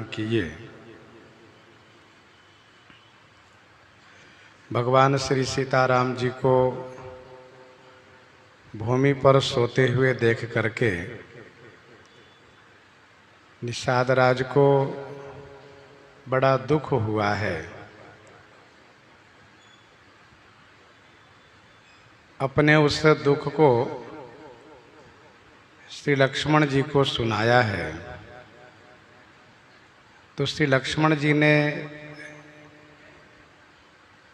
किए। भगवान श्री सीताराम जी को भूमि पर सोते हुए देख करके निषाद राज को बड़ा दुख हुआ है। अपने उस दुख को श्री लक्ष्मण जी को सुनाया है। तो श्री लक्ष्मण जी ने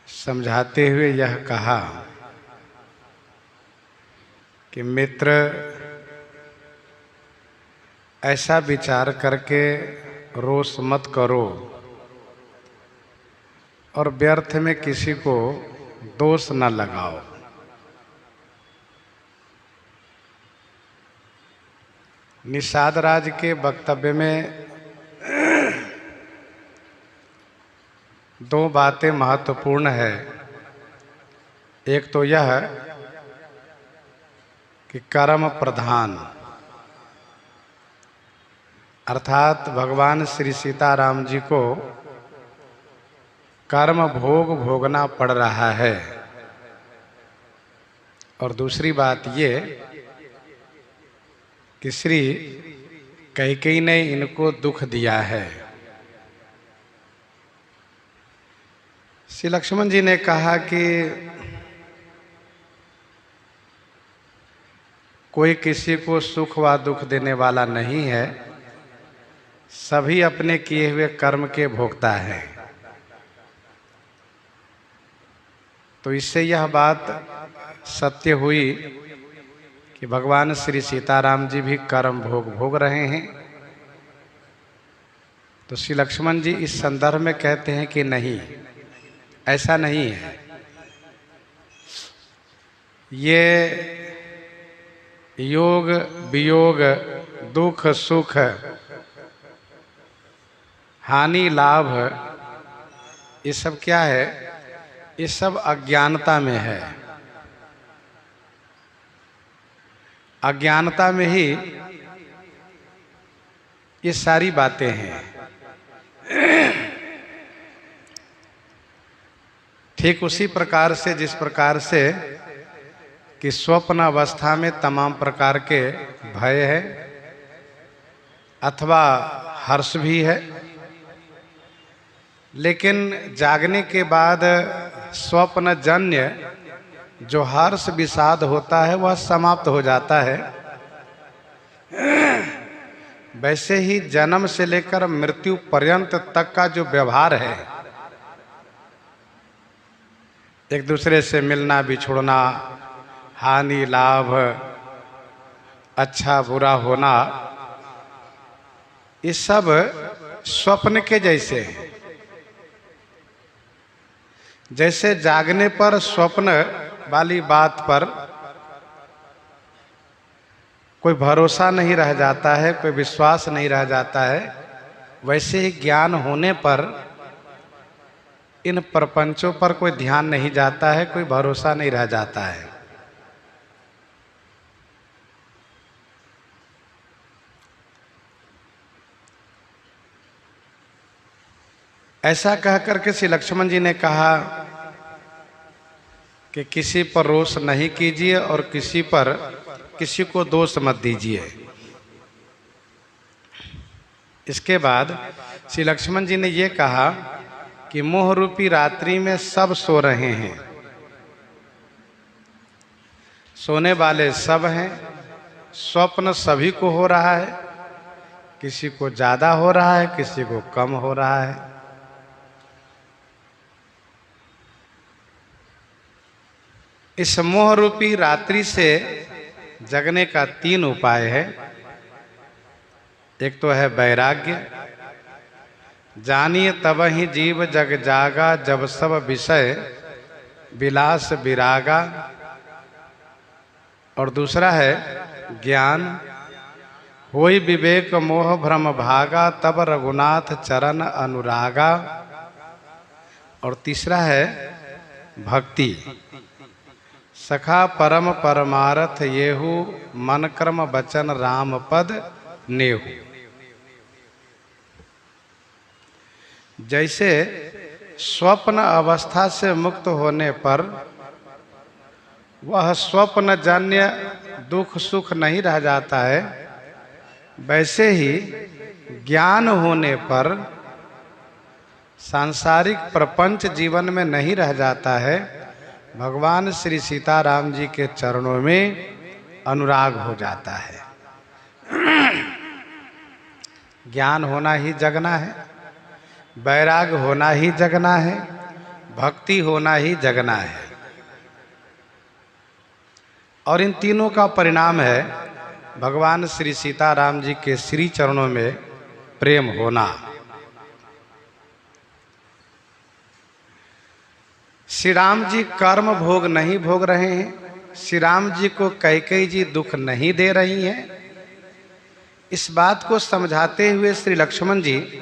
समझाते हुए यह कहा कि मित्र, ऐसा विचार करके रोष मत करो और व्यर्थ में किसी को दोष न लगाओ। निषाद राज के वक्तव्य में दो बातें महत्वपूर्ण है। एक तो यह कि कर्म प्रधान, अर्थात भगवान श्री सीताराम जी को कर्म भोग भोगना पड़ रहा है। और दूसरी बात ये कि श्री कैकेयी ने इनको दुख दिया है। श्री लक्ष्मण जी ने कहा कि कोई किसी को सुख व दुख देने वाला नहीं है, सभी अपने किए हुए कर्म के भोक्ता है। तो इससे यह बात सत्य हुई कि भगवान श्री सीताराम जी भी कर्म भोग रहे हैं। तो श्री लक्ष्मण जी इस संदर्भ में कहते हैं कि नहीं, ऐसा नहीं है। ये योग वियोग, दुख सुख, हानि लाभ, ये सब क्या है? ये सब अज्ञानता में है। अज्ञानता में ही ये सारी बातें हैं। ठीक उसी प्रकार से जिस प्रकार से कि स्वप्न अवस्था में तमाम प्रकार के भय है अथवा हर्ष भी है, लेकिन जागने के बाद स्वप्न जन्य जो हर्ष विषाद होता है वह समाप्त हो जाता है। वैसे ही जन्म से लेकर मृत्यु पर्यंत तक का जो व्यवहार है, एक दूसरे से मिलना बिछुड़ना, हानि लाभ, अच्छा बुरा होना, ये सब स्वप्न के जैसे हैं। जैसे जागने पर स्वप्न वाली बात पर कोई भरोसा नहीं रह जाता है, कोई विश्वास नहीं रह जाता है, वैसे ही ज्ञान होने पर इन प्रपंचों पर कोई ध्यान नहीं जाता है, कोई भरोसा नहीं रह जाता है। ऐसा कह करके श्री लक्ष्मण जी ने कहा कि किसी पर रोष नहीं कीजिए और किसी को दोष मत दीजिए। इसके बाद श्री लक्ष्मण जी ने ये कहा कि मोह रूपी रात्रि में सब सो रहे हैं, सोने वाले सब हैं, स्वप्न सभी को हो रहा है, किसी को ज्यादा हो रहा है, किसी को कम हो रहा है। इस मोह रूपी रात्रि से जगने का 3 उपाय है। एक तो है वैराग्य, जानिए तब ही जीव जग जागा, जब सब विषय विलास विरागा। और दूसरा है ज्ञान, होई विवेक मोह भ्रम भागा, तब रघुनाथ चरण अनुरागा। और तीसरा है भक्ति, सखा परम परमारथ येहू, मन कर्म वचन राम पद नेहू। जैसे स्वप्न अवस्था से मुक्त होने पर वह स्वप्न जन्य दुख सुख नहीं रह जाता है, वैसे ही ज्ञान होने पर सांसारिक प्रपंच जीवन में नहीं रह जाता है, भगवान श्री सीताराम जी के चरणों में अनुराग हो जाता है। ज्ञान होना ही जगना है, वैराग होना ही जगना है, भक्ति होना ही जगना है। और इन तीनों का परिणाम है भगवान श्री सीताराम जी के श्री चरणों में प्रेम होना। श्री राम जी कर्म भोग नहीं भोग रहे हैं, श्री राम जी को कैकेयी जी दुख नहीं दे रही हैं। इस बात को समझाते हुए श्री लक्ष्मण जी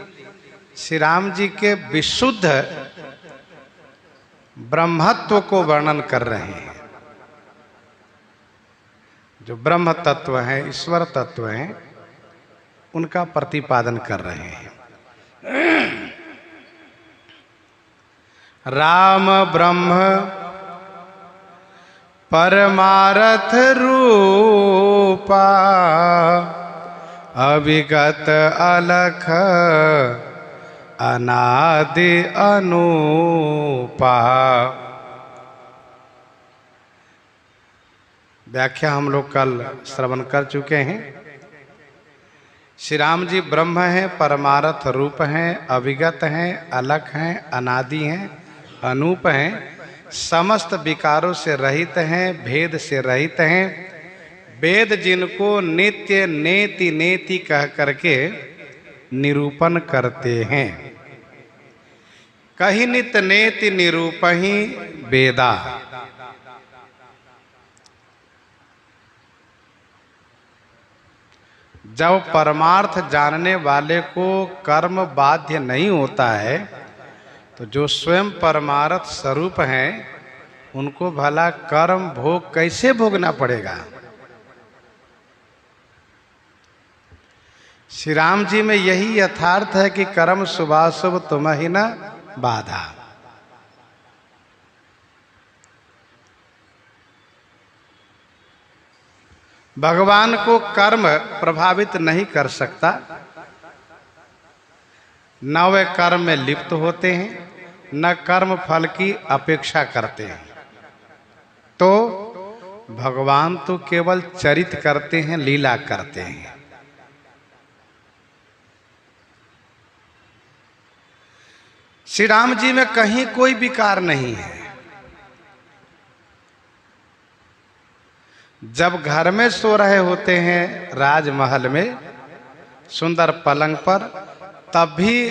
श्री राम जी के विशुद्ध ब्रह्मत्व को वर्णन कर रहे हैं। जो ब्रह्म तत्व हैं, ईश्वर तत्व हैं, उनका प्रतिपादन कर रहे हैं। राम ब्रह्म परमारथ रूपा, अविगत अलख अनादि अनूपा। व्याख्या हम लोग कल श्रवण कर चुके हैं। श्री राम जी ब्रह्म हैं, परमार्थ रूप हैं, अविगत हैं, अलख हैं, अनादि हैं, अनूप हैं, समस्त विकारों से रहित हैं, भेद से रहित हैं। वेद जिनको नित्य नेति नेति कह करके निरूपण करते हैं। कहीं नित नेति निरूपहि वेदा। जब परमार्थ जानने वाले को कर्म बाध्य नहीं होता है, तो जो स्वयं परमार्थ स्वरूप हैं उनको भला कर्म भोग कैसे भोगना पड़ेगा। श्री राम जी में यही यथार्थ है कि कर्म शुभाशुभ तुम ही न बाधा। भगवान को कर्म प्रभावित नहीं कर सकता, न वे कर्म में लिप्त होते हैं, न कर्म फल की अपेक्षा करते हैं। तो भगवान तो केवल चरित करते हैं, लीला करते हैं। श्री राम जी में कहीं कोई विकार नहीं है। जब घर में सो रहे होते हैं राजमहल में सुंदर पलंग पर, तब भी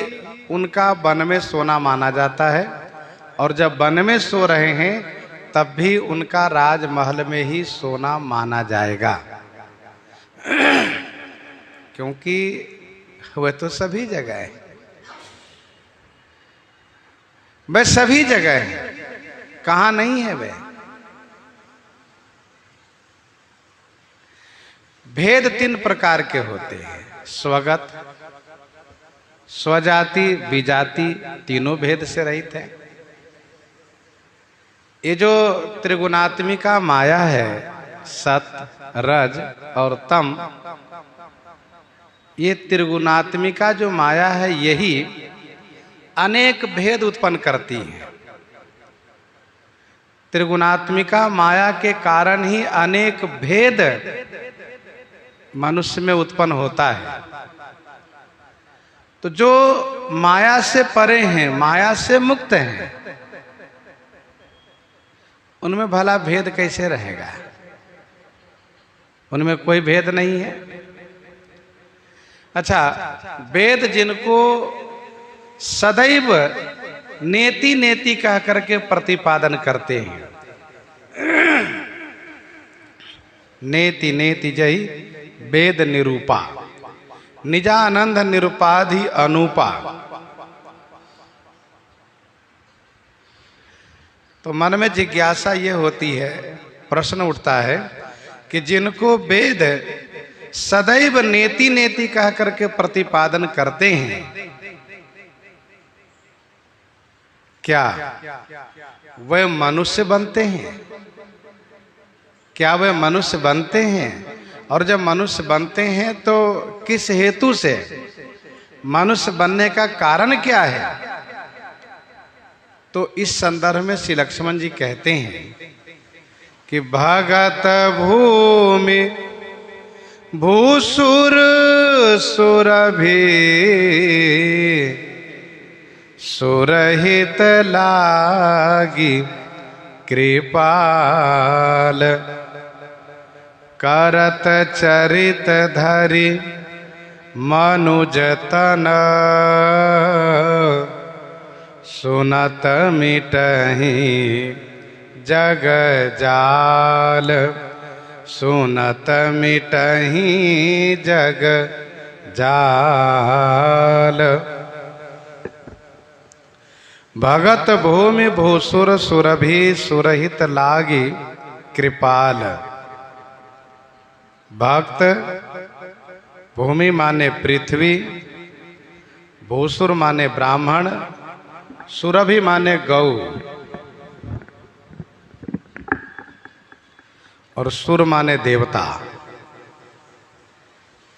उनका वन में सोना माना जाता है, और जब वन में सो रहे हैं तब भी उनका राजमहल में ही सोना माना जाएगा। क्योंकि वह तो सभी जगह है, वह सभी जगह है, कहाँ नहीं है वह। भेद तीन प्रकार के होते हैं, स्वगत, स्वजाति, विजाति, तीनों भेद से रहित है। ये जो त्रिगुणात्मिका माया है, सत, रज और तम, ये त्रिगुणात्मिका जो माया है यही अनेक भेद उत्पन्न करती है। त्रिगुणात्मिका माया के कारण ही अनेक भेद मनुष्य में उत्पन्न होता है। तो जो माया से परे हैं, माया से मुक्त हैं, उनमें भला भेद कैसे रहेगा। उनमें कोई भेद नहीं है। अच्छा, वेद जिनको सदैव नेति नेति कह करके प्रतिपादन करते हैं, नेति नेति जय वेद निरूपा, निजानंद निरुपाधि अनूपा। तो मन में जिज्ञासा ये होती है, प्रश्न उठता है कि जिनको वेद सदैव नेति नेति कह करके प्रतिपादन करते हैं, क्या वे मनुष्य बनते हैं? क्या वे मनुष्य बनते हैं? और जब मनुष्य बनते हैं तो किस हेतु से? मनुष्य बनने का कारण क्या है? तो इस संदर्भ में श्री लक्ष्मण जी कहते हैं कि भगत भूमि भूसुर सुरभि सुरहित लागी कृपाल करत चरित धरि मनुजतन सुनत मिटहि जग जाल सुनत मिटहि जग जाल। भगत भूमि भूसुर सुरभि सुरहित लागी कृपाल। भक्त भूमि माने पृथ्वी, भूसुर माने ब्राह्मण, सुरभि माने गौ और सुर माने देवता।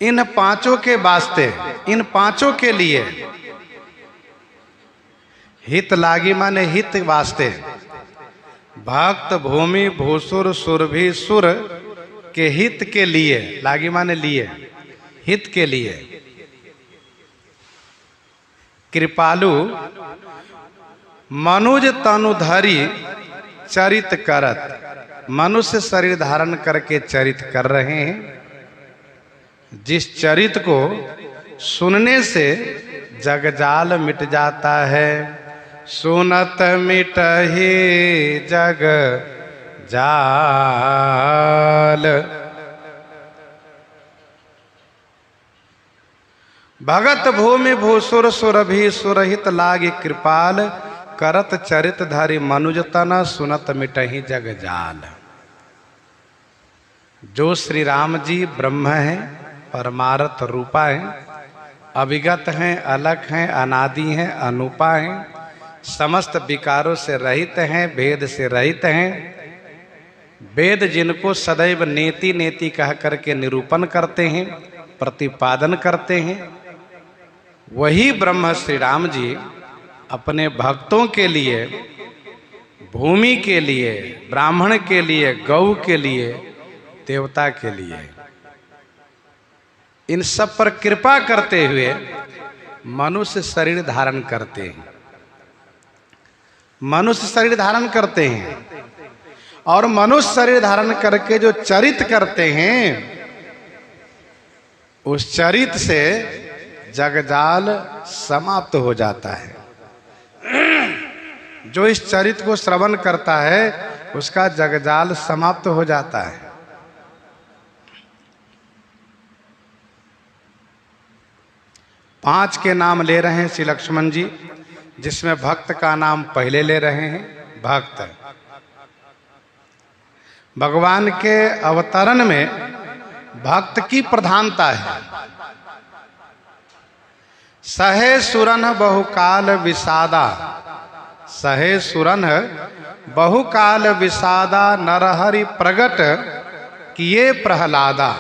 इन पांचों के वास्ते, इन पांचों के लिए हित लागी माने हित वास्ते। भक्त भूमि भूसुर सुरभि सुर के हित के लिए, लागी माने लिए, हित के लिए। कृपालु मनुज तनुधरी चरित करत, मनुष्य शरीर धारण करके चरित कर रहे हैं। जिस चरित को सुनने से जगजाल मिट जाता है। सुनत मिटहि जग जाल। भगत भूमि भूसुर सुरभि सुरहित लागी कृपाल करत चरित धरि मनुजतन सुनत मिटहि जग जाल। जो श्री राम जी ब्रह्म हैं, परमार्थ रूपा हैं, अविगत हैं, अलग हैं, अनादि हैं, अनुपा हैं, समस्त विकारों से रहित हैं, भेद से रहित हैं। वेद जिनको सदैव नेति नेति कह करके निरूपण करते हैं, प्रतिपादन करते हैं, वही ब्रह्म श्री राम जी अपने भक्तों के लिए, भूमि के लिए, ब्राह्मण के लिए, गौ के लिए, देवता के लिए, इन सब पर कृपा करते हुए मनुष्य शरीर धारण करते हैं। मनुष्य शरीर धारण करते हैं और मनुष्य शरीर धारण करके जो चरित करते हैं, उस चरित से जगजाल समाप्त हो जाता है। जो इस चरित को श्रवण करता है उसका जगजाल समाप्त हो जाता है। पांच के नाम ले रहे हैं श्री लक्ष्मण जी, जिसमें भक्त का नाम पहले ले रहे हैं। भक्त भगवान के अवतरण में भक्त की प्रधानता है। सहे सुरन बहुकाल विषादा, सहे सुरन बहुकाल विषादा नरहरि प्रगट किए प्रहलादा।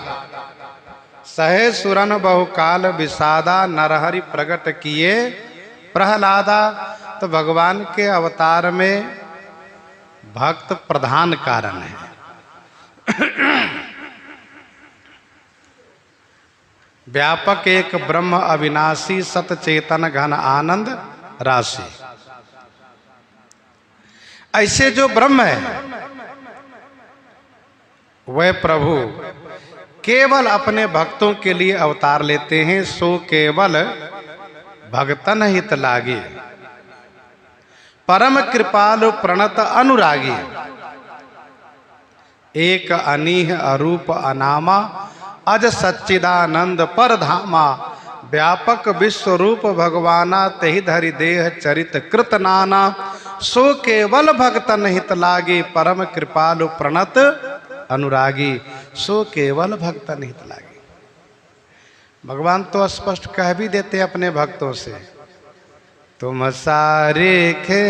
सहे सुरन बहुकाल विषादा नरहरि प्रगट किए प्रहलादा। तो भगवान के अवतार में भक्त प्रधान कारण है। व्यापक एक ब्रह्म अविनाशी सत चेतन घन आनंद राशि। ऐसे जो ब्रह्म है वह प्रभु केवल अपने भक्तों के लिए अवतार लेते हैं। सो केवल भगतन हित लागे, परम कृपालु प्रणत अनुरागी। एक अनीह अरूप अनामा अज सच्चिदानंद पर धामा। व्यापक विश्व रूप भगवाना तेहि धरि देह चरित कृत नाना। सो केवल भगतन हित लागे, परम कृपालु प्रणत अनुरागी। सो केवल भगतन हित लागे। भगवान तो स्पष्ट कह भी देते अपने भक्तों से तुम सारिखे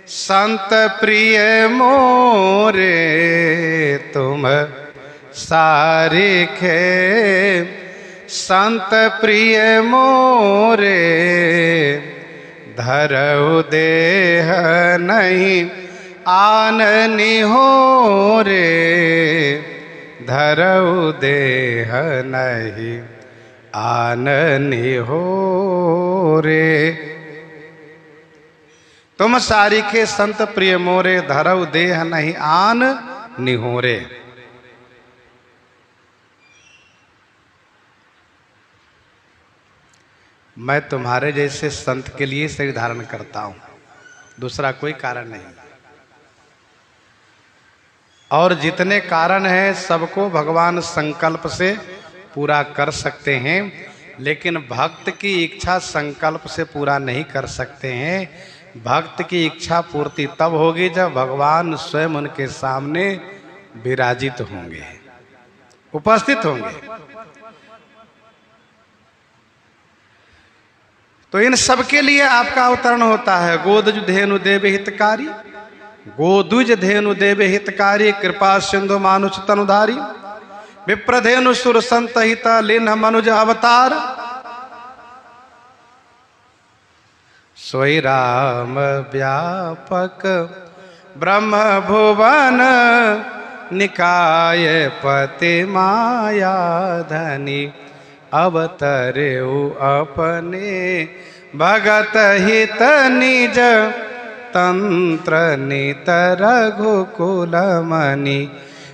संत प्रिय मोरे, तुम सारिखे संत प्रिय मोरे, धरऊ देह नहीं आन निहोरे, धरऊ देह नहीं आन निहोरे। तुम सारिखे संत प्रिय मोरे, धरऊ देह नहीं आन निहोरे। मैं तुम्हारे जैसे संत के लिए शरीर धारण करता हूं, दूसरा कोई कारण नहीं। और जितने कारण हैं सबको भगवान संकल्प से पूरा कर सकते हैं, लेकिन भक्त की इच्छा संकल्प से पूरा नहीं कर सकते हैं। भक्त की इच्छा पूर्ति तब होगी जब भगवान स्वयं उनके सामने विराजित होंगे, उपस्थित होंगे। तो इन सब के लिए आपका अवतरण होता है। गोदुज धेनु देव हितकारी, गोदुज धेनु देव हितकारी, कृपा सिंधु मानुष तनुधारी, विप्रधेनु सुर संत हित लीन मनुज अवतार। सोई राम व्यापक ब्रह्म भुवन, निकाय पति माया धनी, अवतरेउ अपने भगत हित निज, तंत्र नित रघुकुल मणि,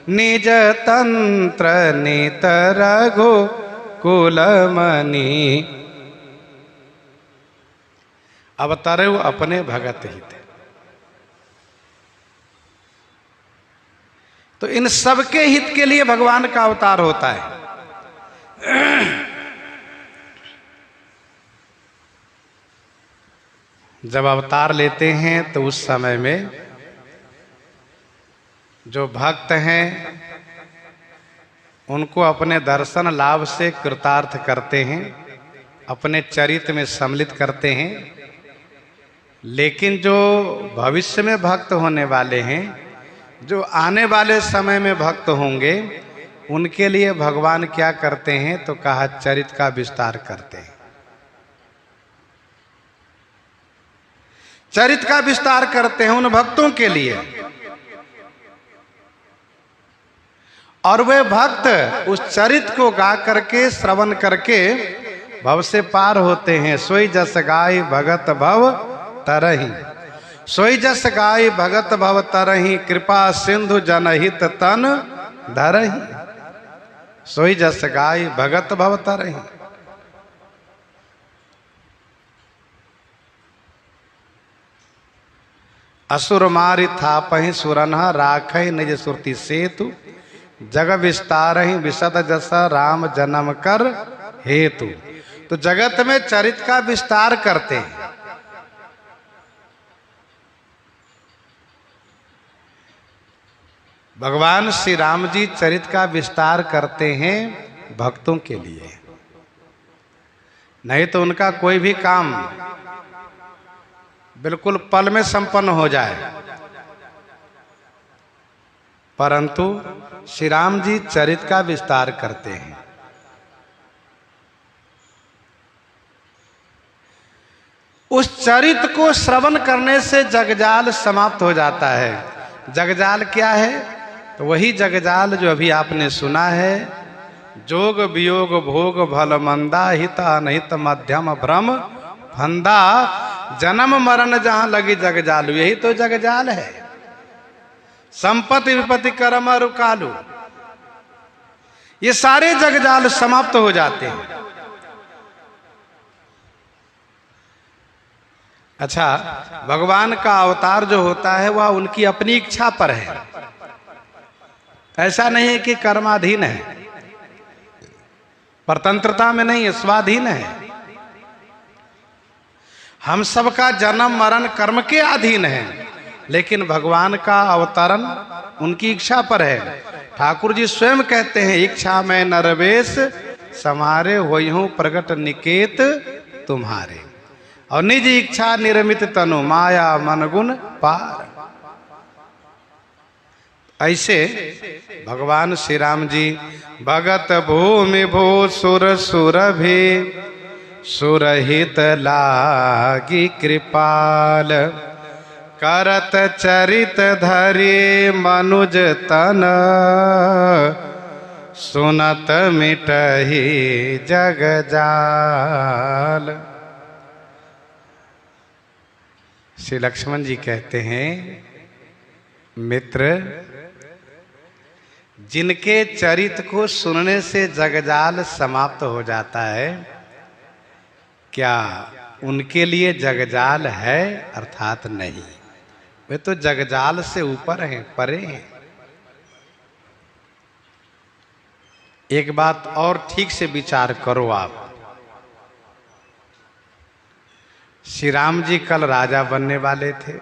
निज तंत्र नित रघुकुल मणि। अवतरेउ अपने भगत हित। तो इन सबके हित के लिए भगवान का अवतार होता है। जब अवतार लेते हैं तो उस समय में जो भक्त हैं उनको अपने दर्शन लाभ से कृतार्थ करते हैं, अपने चरित्र में सम्मिलित करते हैं। लेकिन जो भविष्य में भक्त होने वाले हैं, जो आने वाले समय में भक्त होंगे, उनके लिए भगवान क्या करते हैं तो कहा चरित्र का विस्तार करते हैं। चरित्र का विस्तार करते हैं उन भक्तों के लिए, और वे भक्त उस चरित्र को गा करके श्रवण करके भव से पार होते हैं। सोई जस गाय भगत भव तरही, सोई जस गाय भगत भव तरही, कृपा सिंधु जनहित तन धरही। सोई जस गाय भगत भव तरही। असुर मारि थापहि सुरनह, राखहि निज सुरति सेतु, जग विस्तारहि विशद जस राम जन्म कर हेतु। तो जगत में चरित्र का विस्तार करते हैं। भगवान श्री राम जी चरित्र का विस्तार करते हैं भक्तों के लिए, नहीं तो उनका कोई भी काम बिल्कुल पल में संपन्न हो जाए। परंतु श्री राम जी चरित्र का विस्तार करते हैं। उस चरित्र को श्रवण करने से जगजाल समाप्त हो जाता है। जगजाल क्या है? तो वही जगजाल जो अभी आपने सुना है, जोग वियोग भोग भल मंदा, हित अनहित मध्यम भ्रम फंदा, जन्म मरण जहां लगी जगजालू। यही तो जगजाल है। संपत्ति विपत्ति कर्म रुकालू, ये सारे जगजाल समाप्त हो जाते हैं। अच्छा, भगवान का अवतार जो होता है वह उनकी अपनी इच्छा पर है। ऐसा नहीं है कि कर्माधीन है, परतंत्रता में नहीं है, स्वाधीन है। हम सबका जन्म मरण कर्म के अधीन है, लेकिन भगवान का अवतरण उनकी इच्छा पर है। ठाकुर जी स्वयं कहते हैं, इच्छा में नरवेश समारे होई हूं प्रगट निकेत तुम्हारे। और निज इच्छा निर्मित तनु माया मन गुण पार। ऐसे भगवान श्री राम जी भगत भूमि भू सुर सुर भी सुरहित लागी कृपाल करत चरित धरि मनुज तन सुनत मिटहि जग जाल। श्री लक्ष्मण जी कहते हैं, मित्र, जिनके चरित को सुनने से जगजाल समाप्त हो जाता है, क्या उनके लिए जगजाल है? अर्थात नहीं, वे तो जगजाल से ऊपर हैं, परे हैं। एक बात और ठीक से विचार करो आप। श्री राम जी कल राजा बनने वाले थे,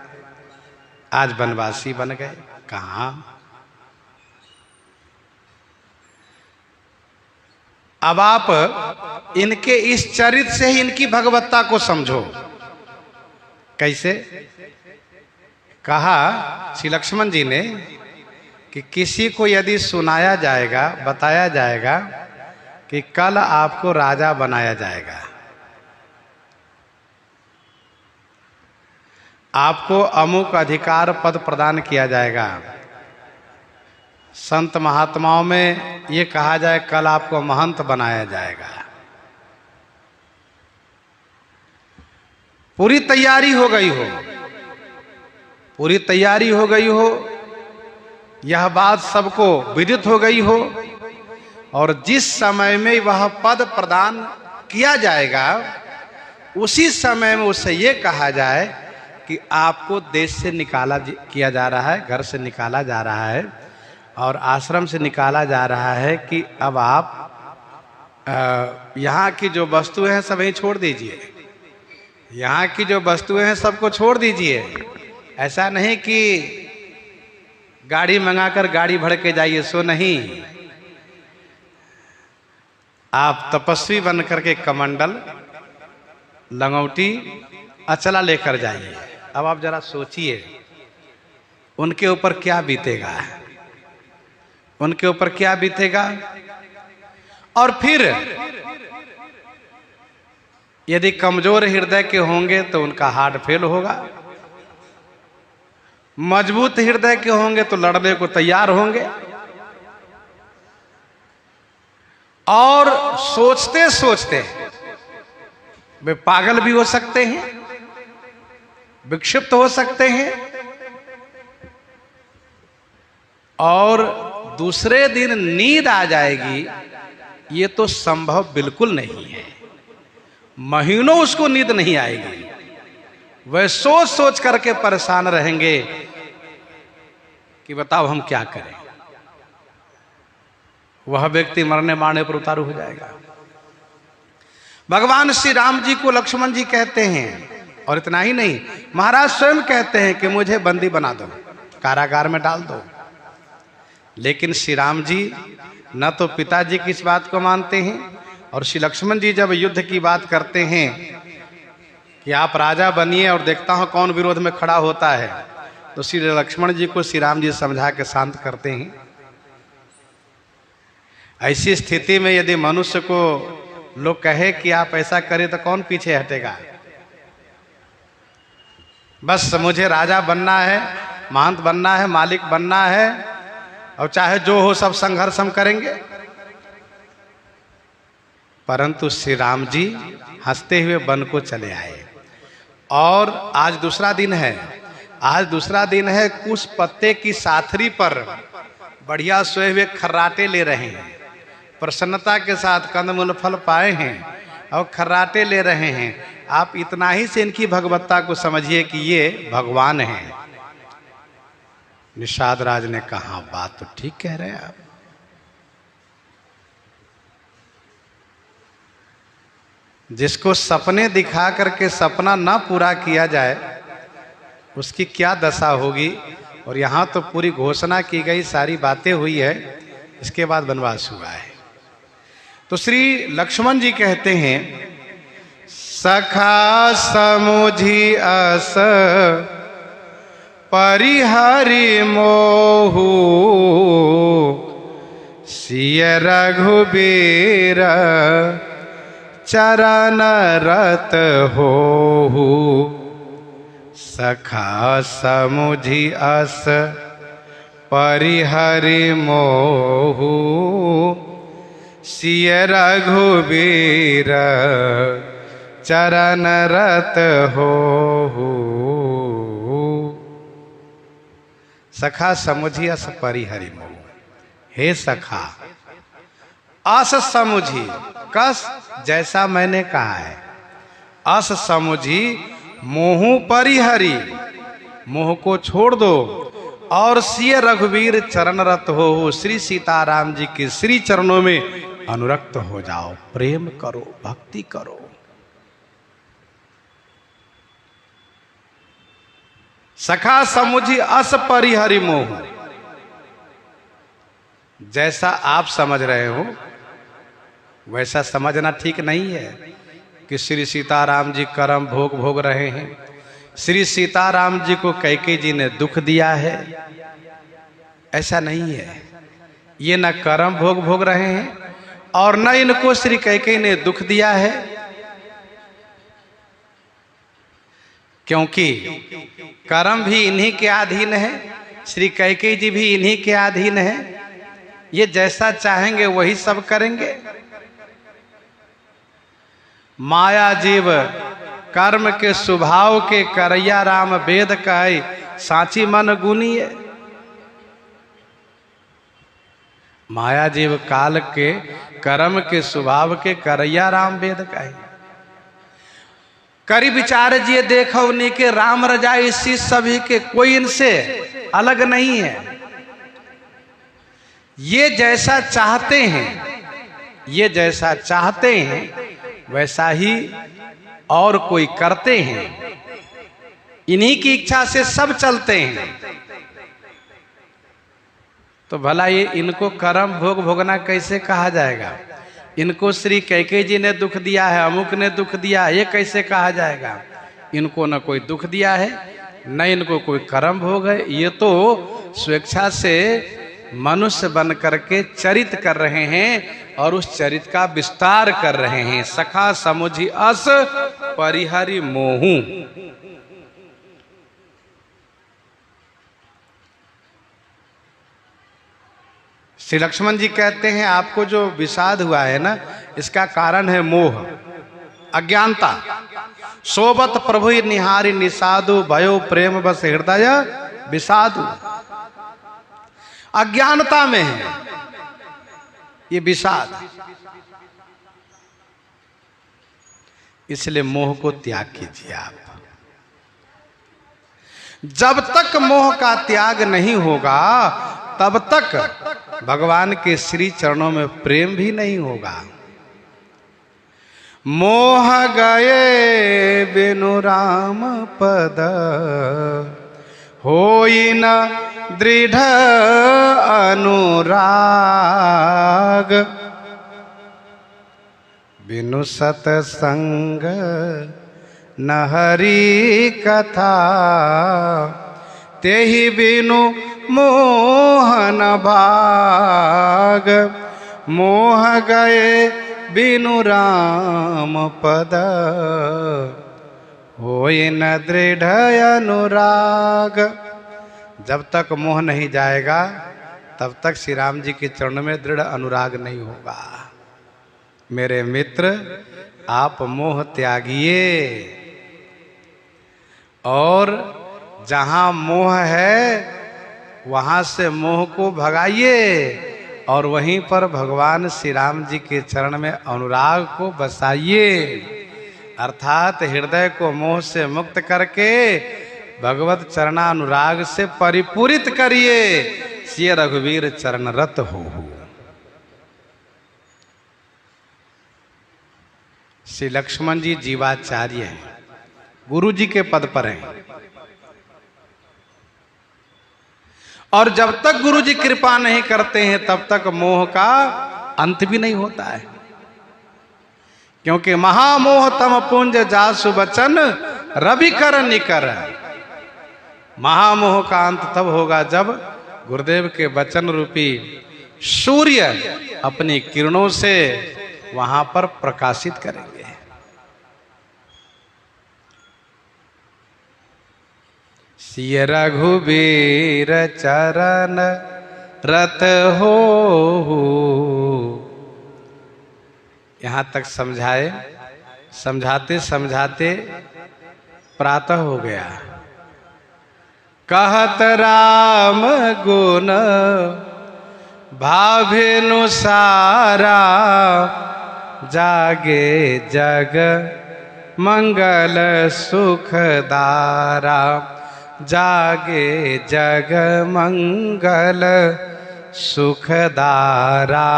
आज वनवासी बन गए। कहाँ? अब आप इनके इस चरित्र से ही इनकी भगवत्ता को समझो। कैसे? कहा श्री लक्ष्मण जी ने कि किसी को यदि सुनाया जाएगा, बताया जाएगा कि कल आपको राजा बनाया जाएगा, आपको अमुक अधिकार पद प्रदान किया जाएगा, संत महात्माओं में ये कहा जाए कल आपको महंत बनाया जाएगा, पूरी तैयारी हो गई हो, पूरी तैयारी हो गई हो, यह बात सबको विदित हो गई हो, और जिस समय में वह पद प्रदान किया जाएगा उसी समय में उससे ये कहा जाए कि आपको देश से निकाला किया जा रहा है, घर से निकाला जा रहा है और आश्रम से निकाला जा रहा है कि अब आप यहाँ की जो वस्तुएं हैं सब यहीं छोड़ दीजिए, यहाँ की जो वस्तुएं हैं सबको छोड़ दीजिए। ऐसा नहीं कि गाड़ी मंगाकर गाड़ी भर के जाइए, सो नहीं। आप तपस्वी बन करके कमंडल, लंगोटी, अचला लेकर जाइए। अब आप जरा सोचिए उनके ऊपर क्या बीतेगा, उनके ऊपर क्या बीतेगा। और फिर यदि कमजोर हृदय के होंगे तो उनका हार्ट फेल होगा, मजबूत हृदय के होंगे तो लड़ने को तैयार होंगे। और सोचते सोचते वे पागल भी हो सकते हैं, विक्षिप्त हो सकते हैं, और दूसरे दिन नींद आ जाएगी, ये तो संभव बिल्कुल नहीं है। महीनों उसको नींद नहीं आएगी, वह सोच सोच करके परेशान रहेंगे कि बताओ हम क्या करें। वह व्यक्ति मरने मारने पर उतारू हो जाएगा। भगवान श्री राम जी को लक्ष्मण जी कहते हैं, और इतना ही नहीं, महाराज स्वयं कहते हैं कि मुझे बंदी बना दो, कारागार में डाल दो। लेकिन श्री राम जी न तो पिताजी की इस बात को मानते हैं, और श्री लक्ष्मण जी जब युद्ध की बात करते हैं कि आप राजा बनिए और देखता हूं कौन विरोध में खड़ा होता है, तो श्री लक्ष्मण जी को श्री राम जी समझा के शांत करते हैं। ऐसी स्थिति में यदि मनुष्य को लोग कहे कि आप ऐसा करें तो कौन पीछे हटेगा। बस मुझे राजा बनना है, महंत बनना है, मालिक बनना है, और चाहे जो हो सब संघर्ष हम करेंगे। परंतु श्री राम जी हंसते हुए वन को चले आए। और आज दूसरा दिन है, आज दूसरा दिन है। कुछ पत्ते की साथरी पर बढ़िया सोए हुए खर्राटे ले रहे हैं, प्रसन्नता के साथ कंदमूल फल पाए हैं और खर्राटे ले रहे हैं। आप इतना ही से इनकी भगवत्ता को समझिए कि ये भगवान हैं। निषाद राज ने कहा, बात तो ठीक कह रहे हैं आप। जिसको सपने दिखा करके सपना ना पूरा किया जाए उसकी क्या दशा होगी। और यहाँ तो पूरी घोषणा की गई, सारी बातें हुई है, इसके बाद वनवास हुआ है। तो श्री लक्ष्मण जी कहते हैं, सखा समुझी अस परिहरि मोहु सिय रघुबीर चरण रत होहु। सखा समुझी अस परिहरि मोहु सिय रघुबीर चरण रत होहु। सखा समुझी अस परिहरि मोहु। हे सखा, अस समुझी, कस जैसा मैंने कहा है, अस समुझी मोहु परिहरि, मोह को छोड़ दो और सिय रघुवीर चरण रत हो, श्री सीताराम जी के श्री चरणों में अनुरक्त हो जाओ, प्रेम करो, भक्ति करो। सखा समुझी अस परिहरि मोह, जैसा आप समझ रहे हो वैसा समझना ठीक नहीं है कि श्री सीताराम जी कर्म भोग भोग रहे हैं। श्री सीताराम जी को कैकेयी जी ने दुख दिया है, ऐसा नहीं है। ये न कर्म भोग भोग रहे हैं और न इनको श्री कैकेयी ने दुख दिया है, क्योंकि कर्म भी इन्हीं के अधीन है, श्री कैकेयी जी भी इन्हीं के अधीन है। ये जैसा चाहेंगे वही सब करेंगे। माया जीव कर्म के स्वभाव के करैया राम वेद कहे साची मन गुनिए। माया जीव काल के कर्म के स्वभाव के करैया राम वेद कहे। करी विचार जी देखो उन्हीं के राम रजा इसी सभी के, कोई इनसे अलग नहीं है। ये जैसा चाहते हैं, ये जैसा चाहते हैं वैसा ही और कोई करते हैं। इन्हीं की इच्छा से सब चलते हैं। तो भला ये इनको कर्म भोग भोगना कैसे कहा जाएगा? इनको श्री कैकेयी जी ने दुख दिया है, अमुक ने दुख दिया है, ये कैसे कहा जाएगा? इनको न कोई दुख दिया है, न इनको कोई कर्म भोग है। ये तो स्वेच्छा से मनुष्य बन करके चरित कर रहे हैं और उस चरित का विस्तार कर रहे हैं। सखा समुझी अस परिहरि मोहु। श्री लक्ष्मण जी कहते हैं आपको जो विषाद हुआ है ना, इसका कारण है मोह, अज्ञानता। सोबत प्रभु निहारी निषादु भयो प्रेम बस हृदय विषादु। अज्ञानता में है ये विषाद, इसलिए मोह को त्याग कीजिए आप। जब तक मोह का त्याग नहीं होगा तब तक भगवान के श्री चरणों में प्रेम भी नहीं होगा। मोह गए बिनु राम पद होई न दृढ़ अनुराग। बिनु सतसंग न हरि कथा तेहि बिनु मोहन भाग। मोह गए बिनु राम पद होय न दृढ़ अनुराग। जब तक मोह नहीं जाएगा तब तक श्री राम जी के चरणों में दृढ़ अनुराग नहीं होगा। मेरे मित्र, आप मोह त्यागिए और जहाँ मोह है वहाँ से मोह को भगाइए और वहीं पर भगवान श्री राम जी के चरण में अनुराग को बसाइए। अर्थात हृदय को मोह से मुक्त करके भगवत चरणानुराग से परिपूरित करिए। सिय रघुवीर चरण रत हो। श्री लक्ष्मण जी जीवाचार्य हैं, गुरु जी के पद पर हैं, और जब तक गुरु जी कृपा नहीं करते हैं तब तक मोह का अंत भी नहीं होता है। क्योंकि महामोह तम पुंज जासु बचन रवि कर निकर। महामोह का अंत तब होगा जब गुरुदेव के वचन रूपी सूर्य अपनी किरणों से वहां पर प्रकाशित करेंगे। सिय रघुबीर चरण रत हो। यहां तक समझाए, समझाते समझाते प्रातः हो गया। कहत राम गुण भावेनुसारा, जागे जग मंगल सुखदारा। जागे जग मंगल सुखदारा,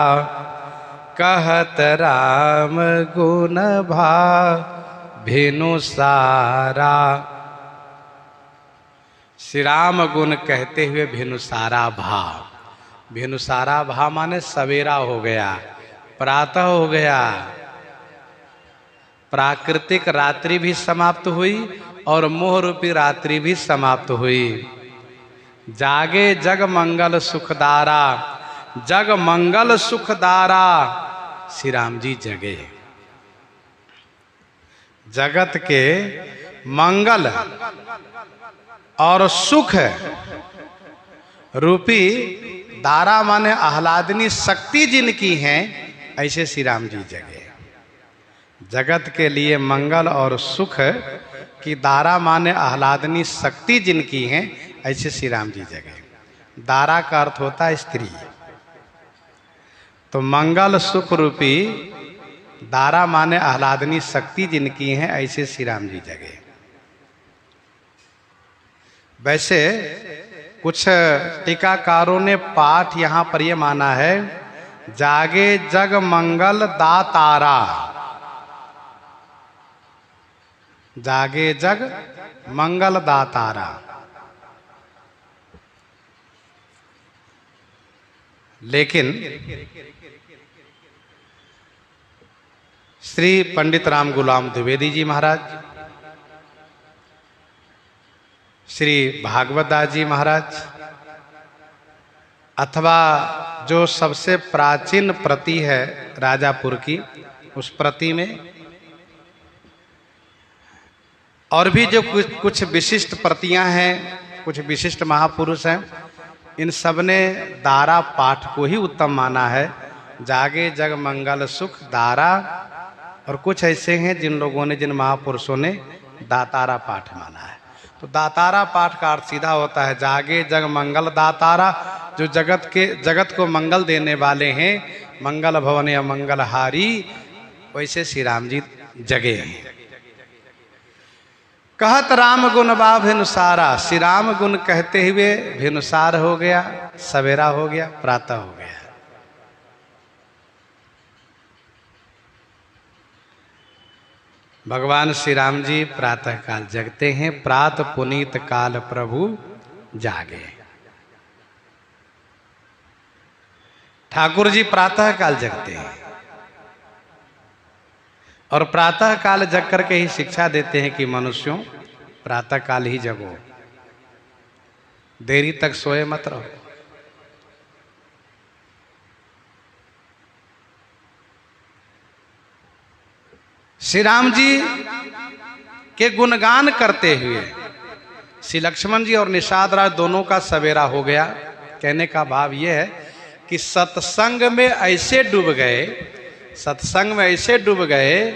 कहत राम गुण भावेनुसारा। श्री राम गुण कहते हुए भेनुसारा भाव। भेनुसारा भाव माने सवेरा हो गया, प्रातः हो गया। प्राकृतिक रात्रि भी समाप्त हुई और मोह रूपी रात्रि भी समाप्त हुई। जागे जग मंगल सुखदारा, जग मंगल सुखदारा। श्री राम जी जगे, जगत के मंगल और सुख रूपी दारा माने आह्लादनी शक्ति जिनकी है, ऐसे श्री राम जी जगे। जगत के लिए मंगल और सुख की दारा माने आह्लादनी शक्ति जिनकी है, ऐसे श्री राम जी जगे। दारा का अर्थ होता है स्त्री, तो मंगल सुख रूपी दारा माने आह्लादनी शक्ति जिनकी है, ऐसे श्री राम जी जगे। वैसे कुछ टीकाकारों ने पाठ यहां पर यह माना है, जागे जग मंगल दातारा। जागे जग मंगल दातारा। लेकिन श्री पंडित राम गुलाम द्विवेदी जी महाराज, श्री भागवत दास जी महाराज, अथवा जो सबसे प्राचीन प्रति है राजापुर की, उस प्रति में और भी जो कुछ विशिष्ट प्रतियां हैं, कुछ विशिष्ट महापुरुष हैं, इन सब ने दारा पाठ को ही उत्तम माना है। जागे जग मंगल सुख दारा। और कुछ ऐसे हैं जिन लोगों ने, जिन महापुरुषों ने दातारा पाठ माना है। तो दातारा पाठ का अर्थ सीधा होता है जागे जग मंगल दातारा, जो जगत को मंगल देने वाले हैं, मंगल भवन या मंगलहारी, वैसे श्री राम जी जगे हैं। कहत राम गुण बा भेनुसारा। श्री राम गुण कहते हुए भेनुसार हो गया, सवेरा हो गया, प्रातः हो गया। भगवान श्री राम जी प्रातः काल जगते हैं। प्रात पुनीत काल प्रभु जागे। ठाकुर जी प्रातः काल जगते हैं और प्रातः काल जग करके ही शिक्षा देते हैं कि मनुष्यों प्रातः काल ही जगो, देरी तक सोए मत रहो। श्री राम जी के गुणगान करते हुए श्री लक्ष्मण जी और निषाद राज दोनों का सवेरा हो गया। कहने का भाव यह है कि सत्संग में ऐसे डूब गए, सत्संग में ऐसे डूब गए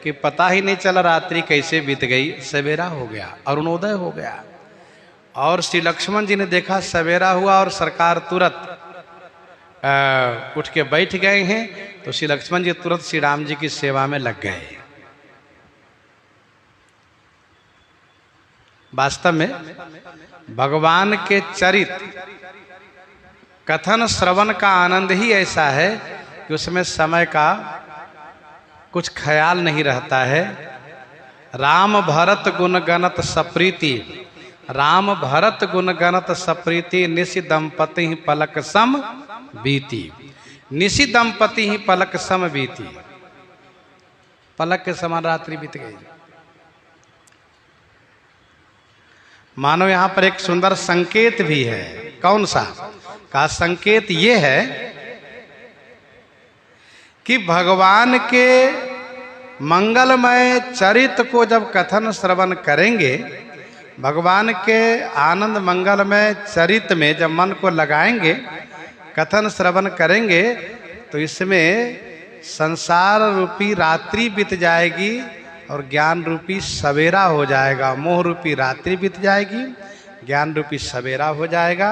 कि पता ही नहीं चला रात्रि कैसे बीत गई, सवेरा हो गया, अरुणोदय हो गया। और श्री लक्ष्मण जी ने देखा सवेरा हुआ और सरकार तुरंत उठ के बैठ गए हैं, तो श्री लक्ष्मण जी तुरंत श्री राम जी की सेवा में लग गए। वास्तव में भगवान के चरित्र कथन श्रवण का आनंद ही ऐसा है कि उसमें समय का कुछ ख्याल नहीं रहता है। राम भरत गुण गणत सप्रीति, राम भरत गुण गणत सप्रीति, निशि दंपति ही पलक सम बीती, निशि दंपति ही पलक सम बीती। पलक के समान रात्रि बीत गई। मानो यहां पर एक सुंदर संकेत भी है। कौन सा? का संकेत ये है कि भगवान के मंगलमय चरित्र को जब कथन श्रवण करेंगे, भगवान के आनंद मंगलमय चरित्र में जब मन को लगाएंगे, कथन श्रवण करेंगे, तो इसमें संसार रूपी रात्रि बीत जाएगी और ज्ञान रूपी सवेरा हो जाएगा। मोह रूपी रात्रि बीत जाएगी, ज्ञान रूपी सवेरा हो जाएगा,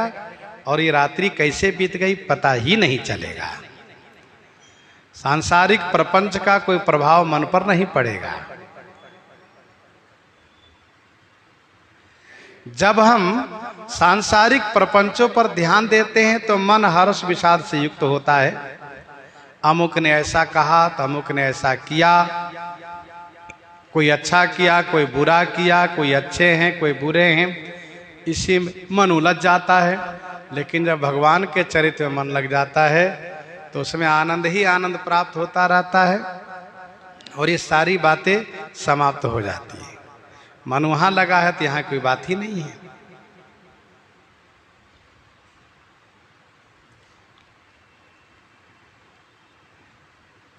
और ये रात्रि कैसे बीत गई पता ही नहीं चलेगा। सांसारिक प्रपंच का कोई प्रभाव मन पर नहीं पड़ेगा। जब हम सांसारिक प्रपंचों पर ध्यान देते हैं तो मन हर्ष विषाद से युक्त होता है। अमुक ने ऐसा कहा तो अमुक ने ऐसा किया, कोई अच्छा किया, कोई बुरा किया, कोई अच्छे हैं, कोई बुरे हैं, इसी में मन उलझ जाता है। लेकिन जब भगवान के चरित्र में मन लग जाता है तो उसमें आनंद ही आनंद प्राप्त होता रहता है और ये सारी बातें समाप्त हो जाती है। मन वहां लगा है तो यहाँ कोई बात ही नहीं है।